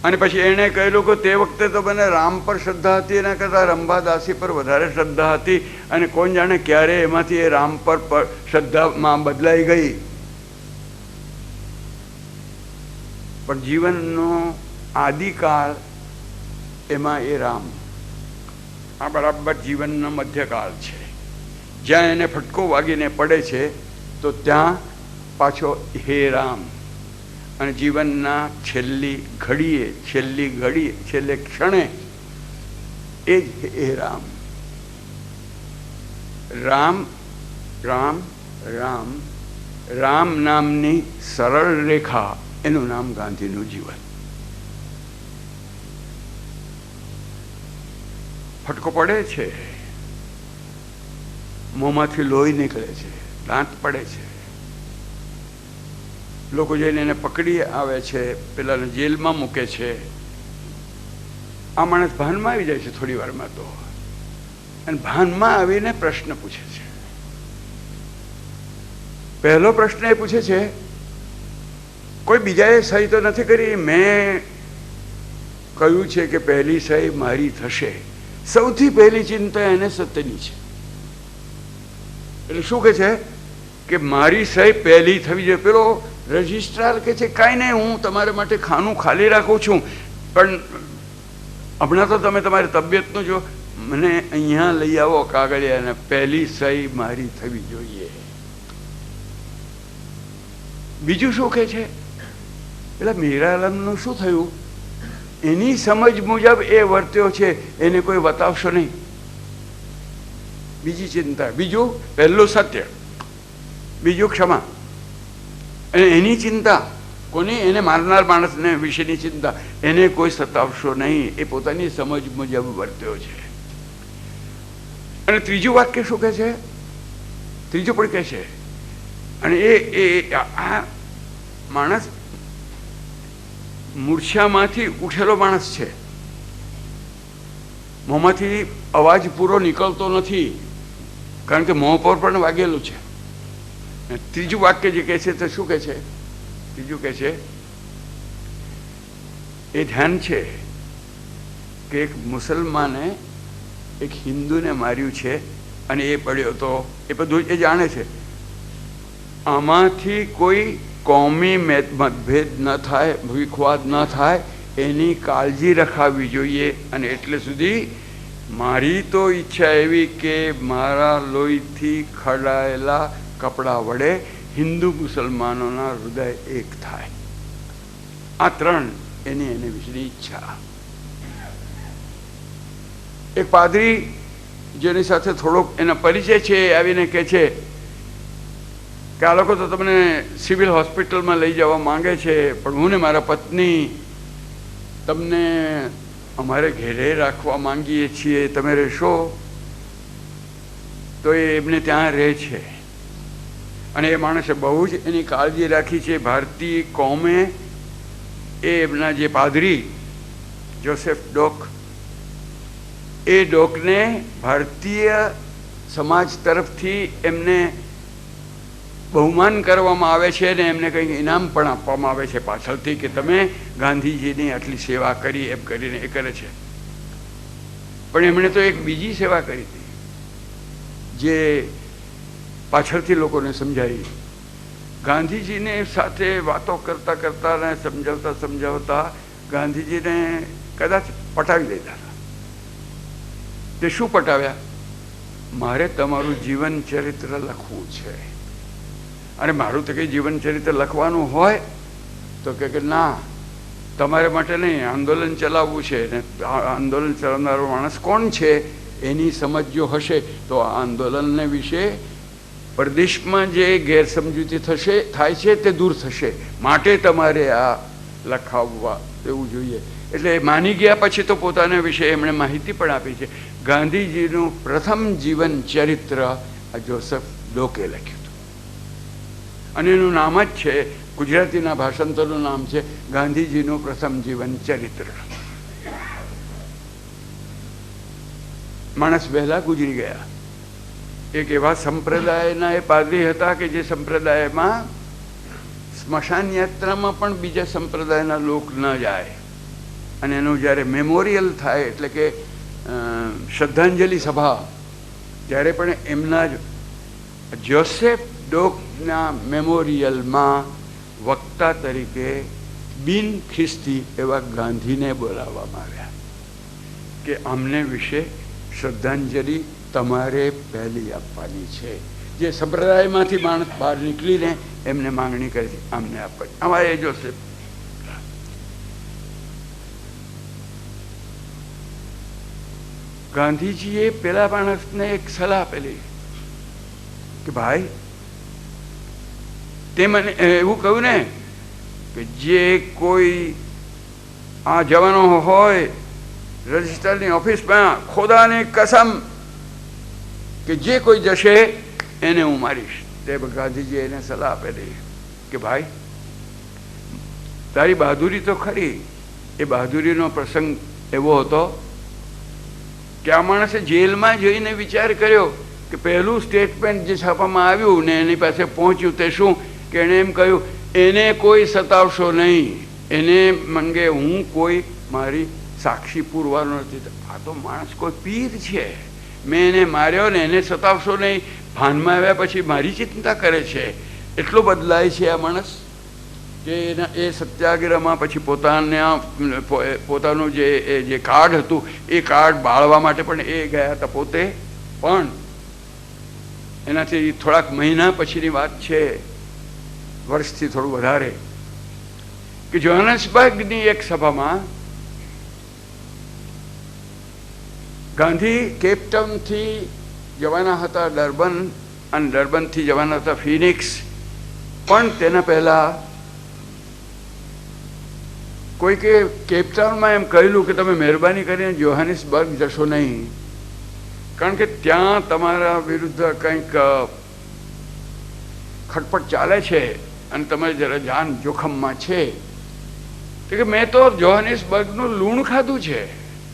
અને પછી એણે કહેલું કે તે વખતે તો મને રામ પર શ્રદ્ધા હતી, એના કરતાં રંભાદાસી પર વધારે શ્રદ્ધા હતી. અને કોણ જાણે ક્યારે એમાંથી એ રામ પર શ્રદ્ધામાં બદલાઈ ગઈ. પણ જીવનનો આદિકાળ એમાં એ રામ, આ બરાબર જીવનનો મધ્યકાળ છે. જ્યાં એને ફટકો વાગીને પડે છે તો ત્યાં પાછો હે રામ. અને જીવનના છેલ્લી ઘડીએ છેલ્લે ક્ષણે એ જ હે રામ. રામ રામ રામ રામ નામની સરળ રેખા, એનું નામ ગાંધીનું જીવન. ફટકો પડે છે, મોંમાંથી લોહી નીકળે છે, દાંત પડે છે, લોકો જઈને એને પકડી આવે છે, પેલાને જેલમાં મૂકે છે. આ માણસ ભાનમાં આવી જાય છે થોડી વારમાં તો, અને ભાનમાં આવીને પ્રશ્ન પૂછે છે. પહેલો પ્રશ્ન એ પૂછે છે, કોઈ બીજાએ સહી તો નથી કરી? મેં કહ્યું છે કે પહેલી સહી મારી થશે. સૌથી પહેલી ચિંતા એને સત્યની છે. એટલે શું કહે છે કે મારી સહી પહેલી થવી જોઈએ. પેલો રજિસ્ટ્રાર કહે છે, કાંઈ નહીં, હું તમારા માટે ખાનું ખાલી રાખું છું, પણ હમણાં તો તમે તમારી તબિયતનું જો, મને અહીંયા લઈ આવો કાગળિયા, અને પહેલી સહી મારી થવી જોઈએ. બીજું શું કહે છે? એટલે મીરાલાલનું શું થયું? એની સમજ મુજબ એ વર્ત્યો છે, એને કોઈ બતાવશો નહીં. બીજી ચિંતા. બીજું, પહેલું સત્ય, બીજું ક્ષમા. અને એની ચિંતા કોની? એને મારનાર માણસને વિશેની ચિંતા. એને કોઈ સતાવશો નહીં, એ પોતાની સમજ મુજબ વર્ત્યો છે. અને ત્રીજું વાક્ય શું કહે છે? ત્રીજું પણ કહે છે, અને આ માણસ મૂર્છામાંથી ઉઠેલો માણસ છે, મોંમાંથી અવાજ પૂરો નીકળતો નથી, કારણ કે મોં પર પણ વાગેલું છે. ત્રીજું વાક્ય જે કહે છે તે શું કહે છે? ત્રીજું કહે છે, એ ધ્યાન છે કે એક મુસલમાને એક હિન્દુને માર્યું છે, અને એ પડ્યો તો એ બધું એ જાણે છે. આમાંથી કોઈ કોમી મતભેદ ન થાય, વિખવાદ ન થાય, એની કાળજી રખાવવી જોઈએ. અને એટલે સુધી મારી તો ઈચ્છા એવી કે મારા લોહીથી ખડાયેલા કપડાં વડે હિન્દુ મુસલમાનોના હૃદય એક થાય. આ ત્રણ એને વિશેની ઈચ્છા. એક પાદરી જેની સાથે થોડોક એના પરિચય છે, આવીને કહે છે કે આ લોકો તો તમને સિવિલ હોસ્પિટલમાં લઈ જવા માંગે છે, પણ હું ને મારા પત્ની તમને અમારે ઘેરે રાખવા માંગીએ છીએ, તમે રહેશો? તો એ એમને ત્યાં રહે છે. અને એ માણસે બહુ જ એની કાળજી રાખી છે. ભારતીય કોમે એ એમના જે પાદરી જોસેફ ડોક, એ ડોકને ભારતીય સમાજ તરફથી એમને બહુમાન કરવામાં આવે છે, અને એમને કંઈક ઇનામ પણ આપવામાં આવે છે પાછળથી, કે તમે ગાંધીજીની આટલી સેવા કરી, એમ કરીને એ કરે છે. પણ એમણે તો એક બીજી સેવા કરી હતી, જે પાછળથી લોકોને સમજાવી. ગાંધીજીને સાથે વાતો કરતા કરતા ને સમજાવતા ગાંધીજીને કદાચ પટાવી દેતા હતા. તે શું પટાવ્યા? મારે તમારું જીવન ચરિત્ર લખવું છે. અને મારું તો કંઈ જીવન ચરિત્ર લખવાનું હોય તો કે ના, તમારે માટે નહીં, આંદોલન ચલાવવું છે. ને આંદોલન ચલાવનારો માણસ કોણ છે એની સમજ જો હશે તો આ આંદોલનને વિશે પ્રદેશમાં જે ગેરસમજૂતી થાય છે તે દૂર થશે. માટે તમારે આ લખાવવા દેવું જોઈએ. એટલે માની ગયા પછી તો પોતાના વિશે એમણે માહિતી પણ આપી છે. ગાંધીજીનું પ્રથમ જીવન ચરિત્ર આ જોસેફ ડોકે લખ્યું હતું, અને એનું નામ જ છે, ગુજરાતીના ભાષાંતરનું નામ છે ગાંધીજીનું પ્રથમ જીવન ચરિત્ર. માણસ વહેલા ગુજરી ગયા. એક એવા સંપ્રદાયના એ પાદરી હતા કે જે સંપ્રદાયમાં સ્મશાન યાત્રામાં પણ બીજા સંપ્રદાયના લોક ન જાય, અને એનું જ્યારે મેમોરિયલ થાય, એટલે કે શ્રદ્ધાંજલિ સભા, જ્યારે પણ એમના જોસેફ ડોકના મેમોરિયલમાં વક્તા તરીકે બિન ખ્રિસ્તી એવા ગાંધીને બોલાવવામાં આવ્યા કે અમને વિશે શ્રદ્ધાંજલિ તમારે પહેલી આપવાની છે. જે સંપ્રદાયમાંથી માણસ બહાર નીકળીને એમને માંગણી કરી અમને આપવાની. અમારે જોસેફ ગાંધીજીએ પેલા માણસને એક સલાહ આપેલી કે ભાઈ, તે મને એવું કહ્યું ને કે જે કોઈ આ જવાનો હોય રજિસ્ટરની ઓફિસમાં, ખોદાની કસમ કે જે કોઈ જશે એને હું મારીશ. તે ગાંધીજીએ એને સલાહ આપેલી કે ભાઈ, તારી બહાદુરી તો ખરી. એ બહાદુરીનો પ્રસંગ એવો હતો કે આ માણસે જેલમાં જઈને વિચાર કર્યો કે પહેલું સ્ટેટમેન્ટ જે છાપવામાં આવ્યું ને એની પાસે પહોંચ્યું તે શું કે એણે એમ કહ્યું, એને કોઈ સતાવશો નહીં, એને મંગે હું કોઈ મારી સાક્ષી પૂરવાનો નથી. આ તો માણસ કોઈ પીર છે, મેં એને માર્યો ને એને સતાવશો નહીં. ભાનમાં આવ્યા પછી મારી ચિંતા કરે છે. એટલો બદલાય છે આ માણસ કે એ સત્યાગ્રહમાં પછી પોતાનું જે કાર્ડ હતું એ કાર્ડ બાળવા માટે પણ એ ગયા હતા પોતે. પણ એનાથી થોડાક મહિના પછીની વાત છે, વર્ષથી થોડું વધારે, કે જોહાનસબર્ગની એક સભામાં ગાંધી કેપટાઉનથી જવાના હતા ડર્બન, અને ડર્બનથી જવાના હતા ફિનિક્સ. પણ તેના પહેલાં કોઈકે કેપટાઉનમાં એમ કહેલું કે તમે મહેરબાની કરીને જોહાનિસબર્ગ જશો નહીં, કારણ કે ત્યાં તમારા વિરુદ્ધ કંઈક ખટપટ ચાલે છે અને તમે જરા જાન જોખમમાં છે. કે મેં તો જોહાનિસબર્ગનું લૂણ ખાધું છે,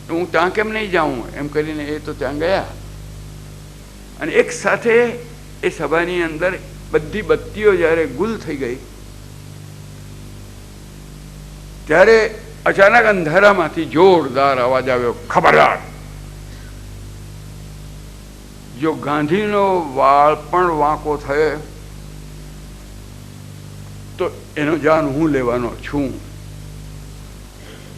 હું ત્યાં કેમ નહીં જાઉં એમ કરીને એ તો ત્યાં ગયા. અને એક સાથે એ સભાની અંદર બધી બત્તીઓ જ્યારે ગુલ થઈ ગઈ ત્યારે અચાનક અંધારામાંથી જોરદાર અવાજ આવ્યો, ખબરદાર, જો ગાંધીનો વાળ પણ વાંકો થયો તો એનો જાન હું લેવાનો છું,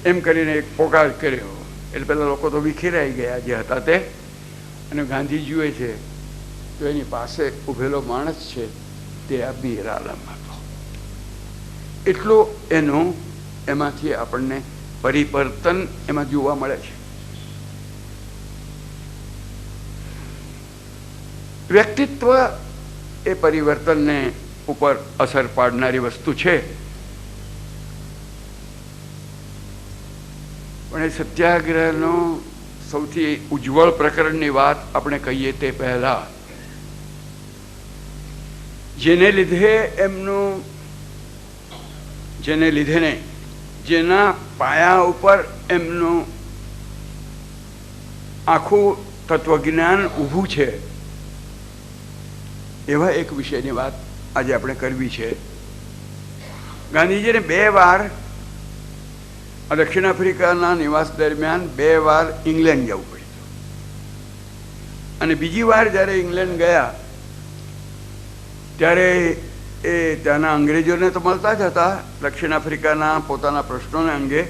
એમ કરીને એક પોકાર કર્યો. એટલે પેલા લોકો તો વિખેરાઈ ગયા જે હતા તે, અને ગાંધી જુએ છે તો એની પાસે ઉભેલો માણસ છે તે આ મીર આલમ હતો. એટલો એનો એમાંથી આપણને પરિવર્તન એમાં જોવા મળે છે. વ્યક્તિત્વ એ પરિવર્તનને ઉપર અસર પાડનારી વસ્તુ છે. પણ એ સત્યાગ્રહનો સૌથી ઉજ્જવળ પ્રકરણની વાત આપણે કહીએ તે પહેલા, જેને લીધે ને જેના પાયા ઉપર એમનું આખું તત્વજ્ઞાન ઊભું છે, એવા એક વિષયની વાત આજે આપણે કરવી છે. ગાંધીજીને 2 વાર દક્ષિણ આફ્રિકાના નિવાસ દરમિયાન 2 વાર ઇંગ્લેન્ડ જવું પડ્યું, અને બીજી વાર જ્યારે ઇંગ્લેન્ડ ગયા ત્યારે એ ત્યાંના અંગ્રેજોને તો મળતા જ હતા દક્ષિણ આફ્રિકાના પોતાના પ્રશ્નોને અંગે,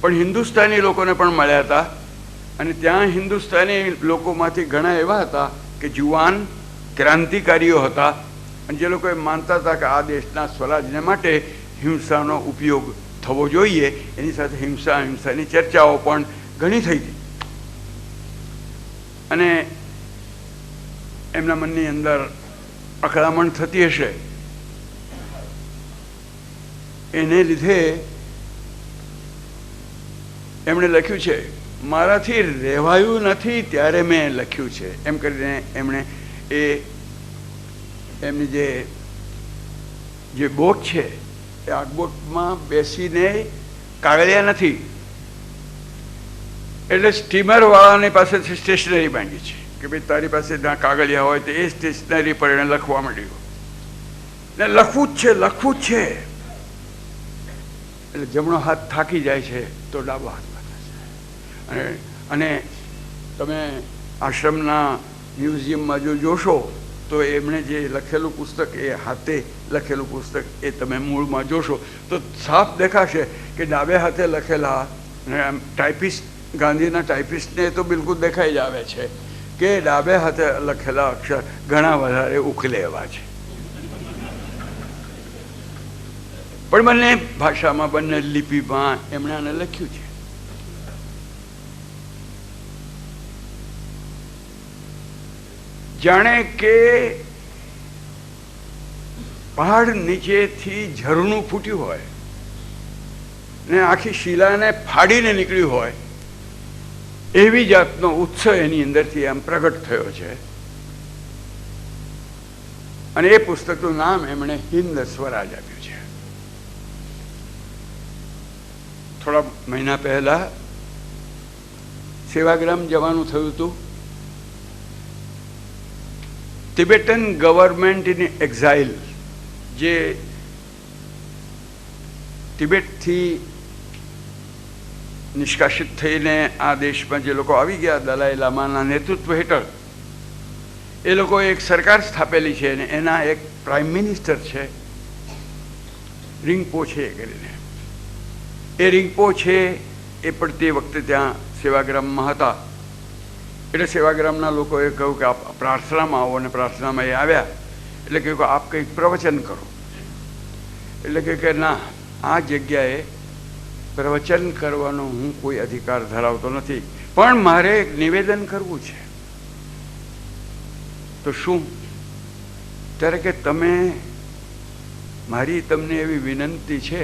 પણ હિન્દુસ્તાની લોકોને પણ મળ્યા હતા. અને ત્યાં હિન્દુસ્તાની લોકોમાંથી ઘણા એવા હતા કે જુવાન ક્રાંતિકારીઓ હતા, અને જે લોકો એમ માનતા હતા કે આ દેશના સ્વરાજને માટે હિંસાનો ઉપયોગ થવો જોઈએ. એની સાથે હિંસાની ચર્ચાઓ પણ ઘણી થઈ હતી, અને એમના મનની અંદર અકળામણ થતી હશે. એને લીધે એમણે લખ્યું છે, મારાથી રહેવાયું નથી ત્યારે મેં લખ્યું છે, એમ કરીને એમણે એમની જે બોટ છે એ આગબોટમાં બેસીને કાગળિયા નથી, એટલે સ્ટીમરવાળાની પાસેથી સ્ટેશનરી માંગી છે કે ભાઈ તારી પાસે જ્યાં કાગળિયા હોય તો એ સ્ટેશનરી પર એને લખવા માંડ્યું ને લખવું જ છે. એટલે જમણો હાથ થાકી જાય છે તો ડાબો હાથ પાછા છે. અને તમે આશ્રમના મ્યુઝિયમમાં જો જોશો તો એમણે જે લખેલું પુસ્તક, એ હાથે લખેલું પુસ્તક, એ તમે મૂળમાં જોશો તો સાફ દેખાશે કે ડાબે હાથે લખેલા, અને આમ ટાઈપિસ્ટ, ગાંધીના ટાઈપિસ્ટને તો બિલકુલ દેખાઈ જ આવે છે કે ડાબે હાથે લખેલા અક્ષર ઘણા વધારે ઉખલે એવા છે. પણ બંને ભાષામાં, બંને લિપિમાં એમણે આને લખ્યું છે. જાણે કે પહાડ નીચેથી ઝરણું ફૂટ્યું હોય ને આખી શિલાને ફાડીને નીકળ્યું હોય, એવી જાતનો ઉત્સવ એની અંદરથી આમ પ્રગટ થયો છે. અને એ પુસ્તકનું નામ એમણે હિન્દ સ્વરાજ આપ્યું છે. થોડા મહિના પહેલાં સેવાગ્રામ જવાનું થયું હતું. તિબેટન ગવર્મેન્ટ ઇન એક્ઝાઇલ, જે તિબેટથી નિષ્કાસિત થઈને આ દેશમાં જે લોકો આવી ગયા દલાઈ લામાના નેતૃત્વ હેઠળ, એ લોકોએ એક સરકાર સ્થાપેલી છે અને એના એક પ્રાઇમ મિનિસ્ટર છે રિંગપોછે કરીને. એ રિંગપોછે એ પણ તે વખતે ત્યાં સેવાગ્રામમાં હતા. એટલે સેવાગ્રામના લોકોએ કહ્યું કે આપ પ્રાર્થનામાં આવો, અને પ્રાર્થનામાં એ આવ્યા. એટલે કહ્યું કે આપ કંઈક પ્રવચન કરો. એટલે કે ના, આ જગ્યાએ પ્રવચન કરવાનો હું કોઈ અધિકાર ધરાવતો નથી, પણ મારે એક નિવેદન કરવું છે. તો શું? ત્યારે કે તમે, મારી તમને એવી વિનંતી છે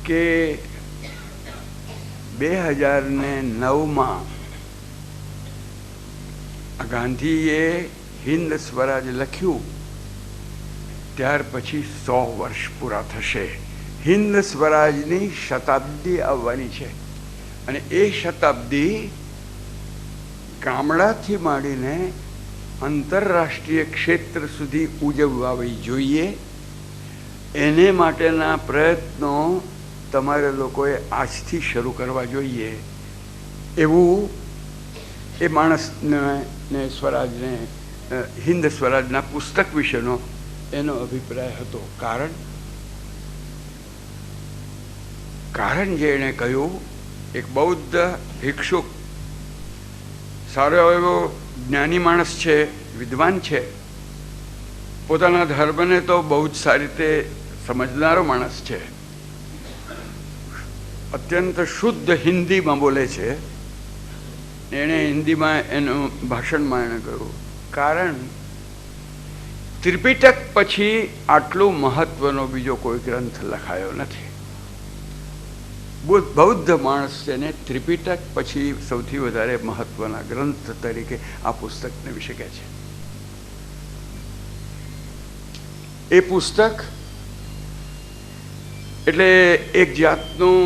કે 2009માં ગાંધીએ હિન્દ સ્વરાજ લખ્યું, ત્યાર પછી 100 વર્ષ પૂરા થશે. હિન્દ સ્વરાજની શતાબ્દી આવવાની છે, અને એ શતાબ્દી ગામડાથી માંડીને આંતરરાષ્ટ્રીય ક્ષેત્ર સુધી ઉજવવી જોઈએ. એને માટેના પ્રયત્નો તમારે લોકોએ આજથી શરૂ કરવા જોઈએ. એવું એ માણસને સ્વરાજને, હિન્દ સ્વરાજના પુસ્તક વિશેનો એનો અભિપ્રાય હતો. કારણ જે એણે કહ્યું, એક બૌદ્ધ ભિક્ષુક, સારો એવો જ્ઞાની માણસ છે, વિદ્વાન છે, પોતાના ધર્મને તો બહુ જ સારી રીતે સમજનારો માણસ છે, અત્યંત શુદ્ધ હિન્દીમાં બોલે છે. એણે હિન્દીમાં એનું ભાષણમાં એણે કહ્યું, કારણ ત્રિપિટક પછી આટલું મહત્વનો બીજો કોઈ ગ્રંથ લખાયો નથી. બૌદ્ધ માણસ તેને ત્રિપિટક પછી સૌથી વધારે મહત્વના ગ્રંથ તરીકે આ પુસ્તકને વિશે કહે છે. એ પુસ્તક એટલે એક જાતનું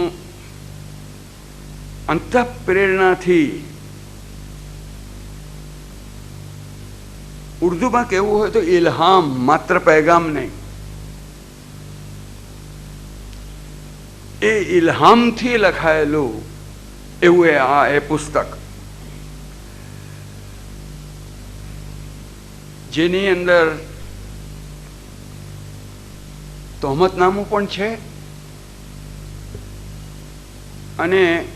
અંતઃપ્રેરણાથી, ઉર્દુમાં કહેવું હોય તો ઇલ્હામ, માત્ર પૈગામ નહીં, એ ઇલ્હામથી લખાયેલું એવું એ પુસ્તક, જેની અંદર તહોમતનામું પણ છે અને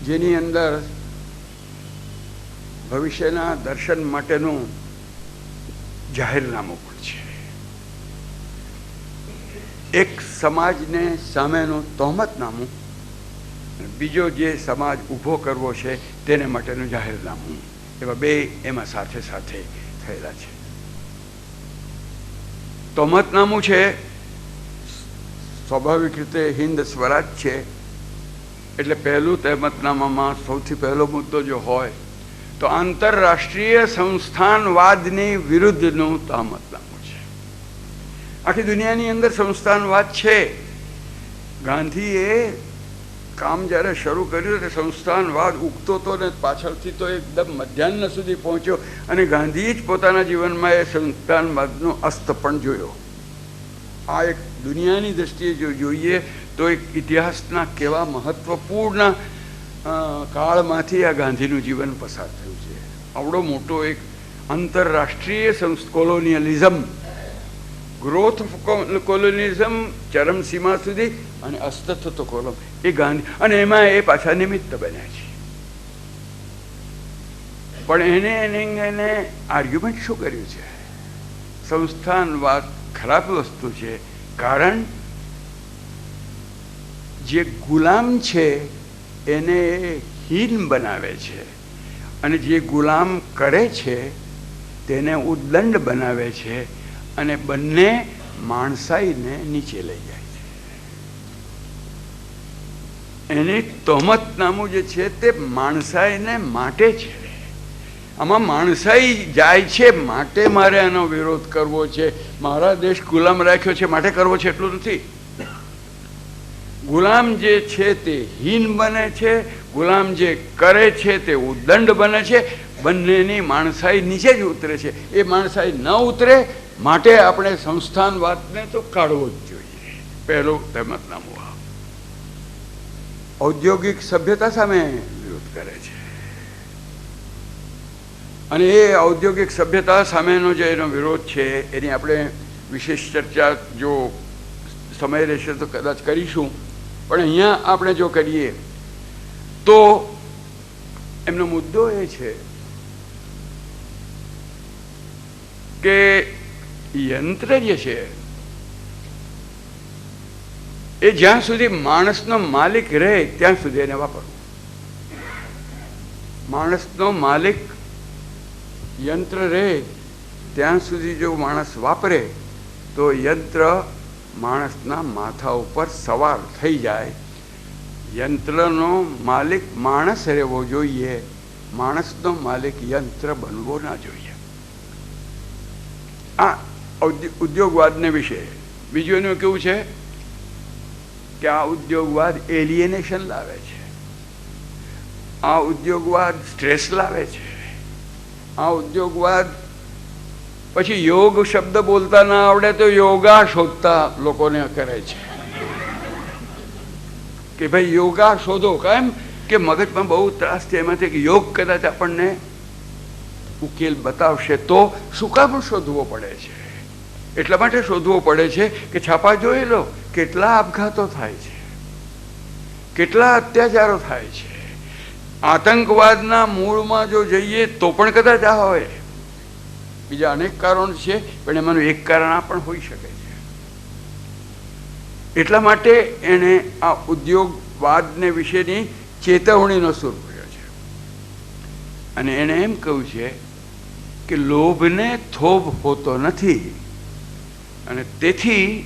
જેની અંદર ભવિષ્યના દર્શન માટેનું જાહેરનામું પણ છે. એક સમાજને સામેનું તહોમતનામું, બીજો જે સમાજ ઊભો કરવો છે તેને માટેનું જાહેરનામું, એવા બે એમાં સાથે સાથે થયેલા છે. તહોમતનામું છે સ્વાભાવિક રીતે હિન્દ સ્વરાજ છે, એટલે પહેલું તહોમતનામામાં સૌથી પહેલો મુદ્દો જો હોય તો આંતરરાષ્ટ્રીય સંસ્થાનવાદની વિરુદ્ધનું તહોમતનામું છે. આખી દુનિયાની અંદર સંસ્થાનવાદ છે. ગાંધીએ કામ જ્યારે શરૂ કર્યું તે સંસ્થાનવાદ ઉગતો હતો ને પાછળથી તો એકદમ મધ્યાહ્ન સુધી પહોંચ્યો, અને ગાંધીએ જ પોતાના જીવનમાં એ સંસ્થાનવાદનો અસ્ત પણ જોયો. આ એક દુનિયાની દ્રષ્ટિએ જો જોઈએ તો એક ઇતિહાસના કેવા મહત્વપૂર્ણ કાળમાંથી આ ગાંધીનું જીવન પસાર થયું છે. આવડો મોટો એક આંતરરાષ્ટ્રીય કોલોનિયલિઝમ, ગ્રોથ ઓફ કોલોનિયલિઝમ ચરમસીમા સુધી અને અસ્ત થતો કોલમ, એ ગાંધી, અને એમાં એ પાછા નિમિત્ત બન્યા છે. પણ એને આર્ગ્યુમેન્ટ શું કર્યું છે? સંસ્થાનવાદ ખરાબ વસ્તુ છે, કારણ જે ગુલામ છે એને હીન બનાવે છે, અને જે ગુલામ કરે છે તેને ઉદ્દંડ બનાવે છે, અને બંને માણસાઈને નીચે લઈ જાય છે. એની તહોમતનામું જે છે તે માણસાઈને માટે છે, આમાં માણસાઈ જાય છે માટે મારે આનો વિરોધ કરવો છે, મારા દેશ ગુલામ રાખ્યો છે માટે કરવો છે એટલું નથી. ગુલામ જે છે તે હીન બને છે, ગુલામ જે કરે છે તે ઉદંડ બને છે. બંનેની માણસાઈ નીચે જ ઉતરે છે. એ માણસાઈ ન ઉતરે માટે આપણે સંસ્થાનવાદને તો કાઢવો જ જોઈએ. પહેલું તેમતનામું ઔદ્યોગિક સભ્યતા સામે વિરોધ કરે છે, અને એ ઔદ્યોગિક સભ્યતા સામેનો જે એનો વિરોધ છે એની આપણે વિશેષ ચર્ચા જો સમય રહેશે તો કદાચ કરીશું. પણ અહીંયા આપણે જો કરીએ તો એમનો મુદ્દો એ છે કે યંત્ર જે છે એ જ્યાં સુધી માણસનો માલિક રહે ત્યાં સુધી એને વાપરવું. માણસનો માલિક યંત્ર રહે ત્યાં સુધી જો માણસ વાપરે તો યંત્ર માણસના માથા ઉપર સવાર થઈ જાય. યંત્રનો માલિક માણસ રહેવો જોઈએ, માણસનો માલિક યંત્ર બનવો ના જોઈએ. આ ઉદ્યોગવાદને વિશે બીજું એનું કેવું છે કે આ ઉદ્યોગવાદ એલિયનેશન લાવે છે, આ ઉદ્યોગવાદ સ્ટ્રેસ લાવે છે, આ ઉદ્યોગવાદ પછી યોગ શબ્દ બોલતા ના આવડે તો યોગા શોધતા લોકોને કરે છે કે ભાઈ યોગા શોધો. કેમ કે મગજમાં બહુ ત્રાસ છે એમાંથી કે યોગ કદાચ આપણને ઉકેલ બતાવશે તો શું કામ શોધવો પડે છે? એટલા માટે શોધવો પડે છે કે છાપા જોઈ લો કેટલા આપઘાતો થાય છે, કેટલા અત્યાચારો થાય છે. આતંકવાદના મૂળમાં જો જઈએ તો પણ કદાચ આ હોય. બીજા અનેક કારણો છે પણ એમાંનું એક કારણ આ પણ હોઈ શકે છે. એટલા માટે એણે આ ઉદ્યોગવાદને વિશેની ચેતવણીનો સૂર કર્યો છે અને એણે એમ કહ્યું છે કે લોભને થોભ હોતો નથી, અને તેથી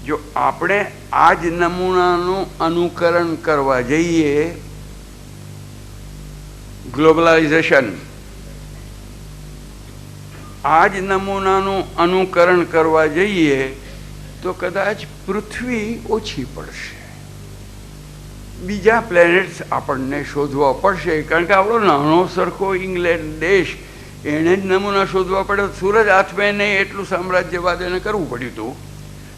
જો આપણે આ જ નમૂનાનું અનુકરણ કરવા જઈએ, ગ્લોબલાઇઝેશન, આ જ નમૂનાનું અનુકરણ કરવા જઈએ તો કદાચ પૃથ્વી ઓછી પડશે, બીજા પ્લેનેટ્સ આપણને શોધવા પડશે. કારણ કે આપણો નાનો સરખો ઇંગ્લેન્ડ દેશ એણે જ નમૂના શોધવા પડે. સૂરજ હાથમાં નહીં એટલું સામ્રાજ્યવાદ એને કરવું પડ્યું હતું,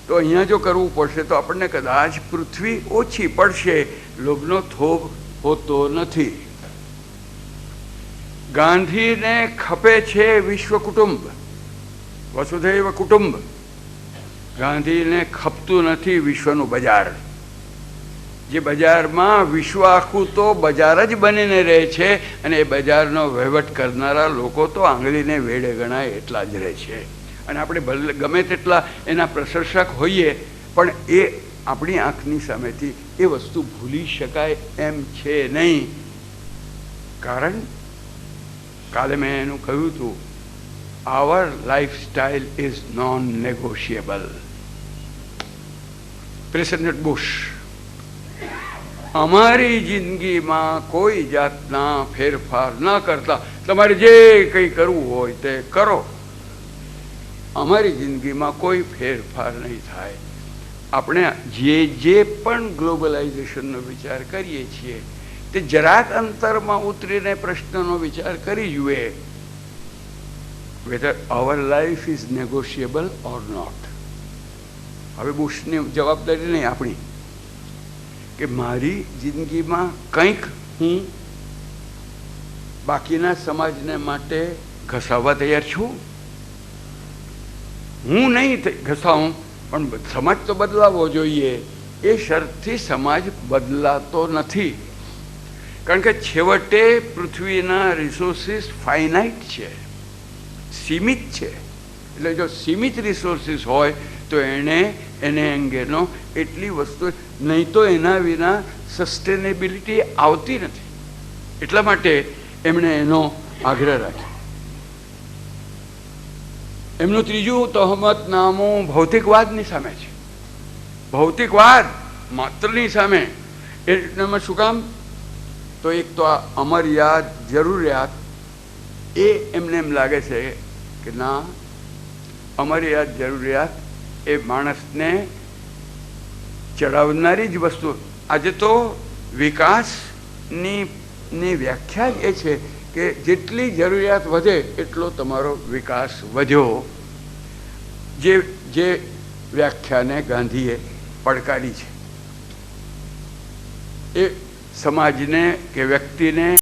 તો અહીંયા જો કરવું પડશે તો આપણને કદાચ પૃથ્વી ઓછી પડશે. લોભનો થોભ હોતો નથી. ગાંધીને ખપે છે વિશ્વ કુટુંબ, વસુધૈવ કુટુંબ. ગાંધીને ખપતું નથી વિશ્વનું બજાર, જે બજારમાં વિશ્વ આખું તો બજાર જ બનીને રહે છે અને એ બજારનો વહીવટ કરનારા લોકો તો આંગળીને વેડે ગણાય એટલા જ રહે છે. અને આપણે ગમે તેટલા એના પ્રશંસક હોઈએ પણ એ આપણી આંખની સામેથી એ વસ્તુ ભૂલી શકાય એમ છે નહીં. કારણ કાલે મેં એનું કહ્યું હતું, our lifestyle is non-negotiable. President bush, અમારી જિંદગીમાં કોઈ જાતના ફેરફાર ન કરતા તમારે જે કંઈ કરવું હોય તે કરો, અમારી જિંદગીમાં કોઈ ફેરફાર નહીં થાય. આપણે જે પણ ગ્લોબલાઇઝેશનનો વિચાર કરીએ છીએ તે જરાક અંતરમાં ઉતરીને પ્રશ્નનો વિચાર કરી જુએ, whether our life is negotiable or not. હવે બુશની જવાબદારી નહીં આપણી કે મારી જિંદગીમાં કંઈક હું બાકીના સમાજને માટે ઘસાવવા તૈયાર છું. હું નહીં ઘસાવું પણ સમાજ તો બદલાવવો જોઈએ. એ શરતથી સમાજ બદલાતો નથી, કારણ કે છેવટે પૃથ્વીના રિસોર્સિસ ફાઇનાઇટ છે, સીમિત છે. એટલે જો સીમિત રિસોર્સિસ હોય તો એને અંગેનો એટલી વસ્તુ, નહીં તો એના વિના સસ્ટેનેબિલિટી આવતી નથી. એટલા માટે એમણે એનો આગ્રહ રાખ્યો. એમનું ત્રીજું તહોમતનામું ભૌતિકવાદની સામે છે. ભૌતિકવાદ માત્રની સામે. એમાં શું કામ? તો એક તો આ અમર્યાદ જરૂરિયાત એ એમને એમ લાગે છે કે ના, અમારી આ જરૂરિયાત એ માણસને ચડાવનારી જ વસ્તુ. આજે તો વિકાસની વ્યાખ્યા જ એ છે કે જેટલી જરૂરિયાત વધે એટલો તમારો વિકાસ વધ્યો. જે વ્યાખ્યાને ગાંધીએ પડકારી છે એ સમાજને કે વ્યક્તિને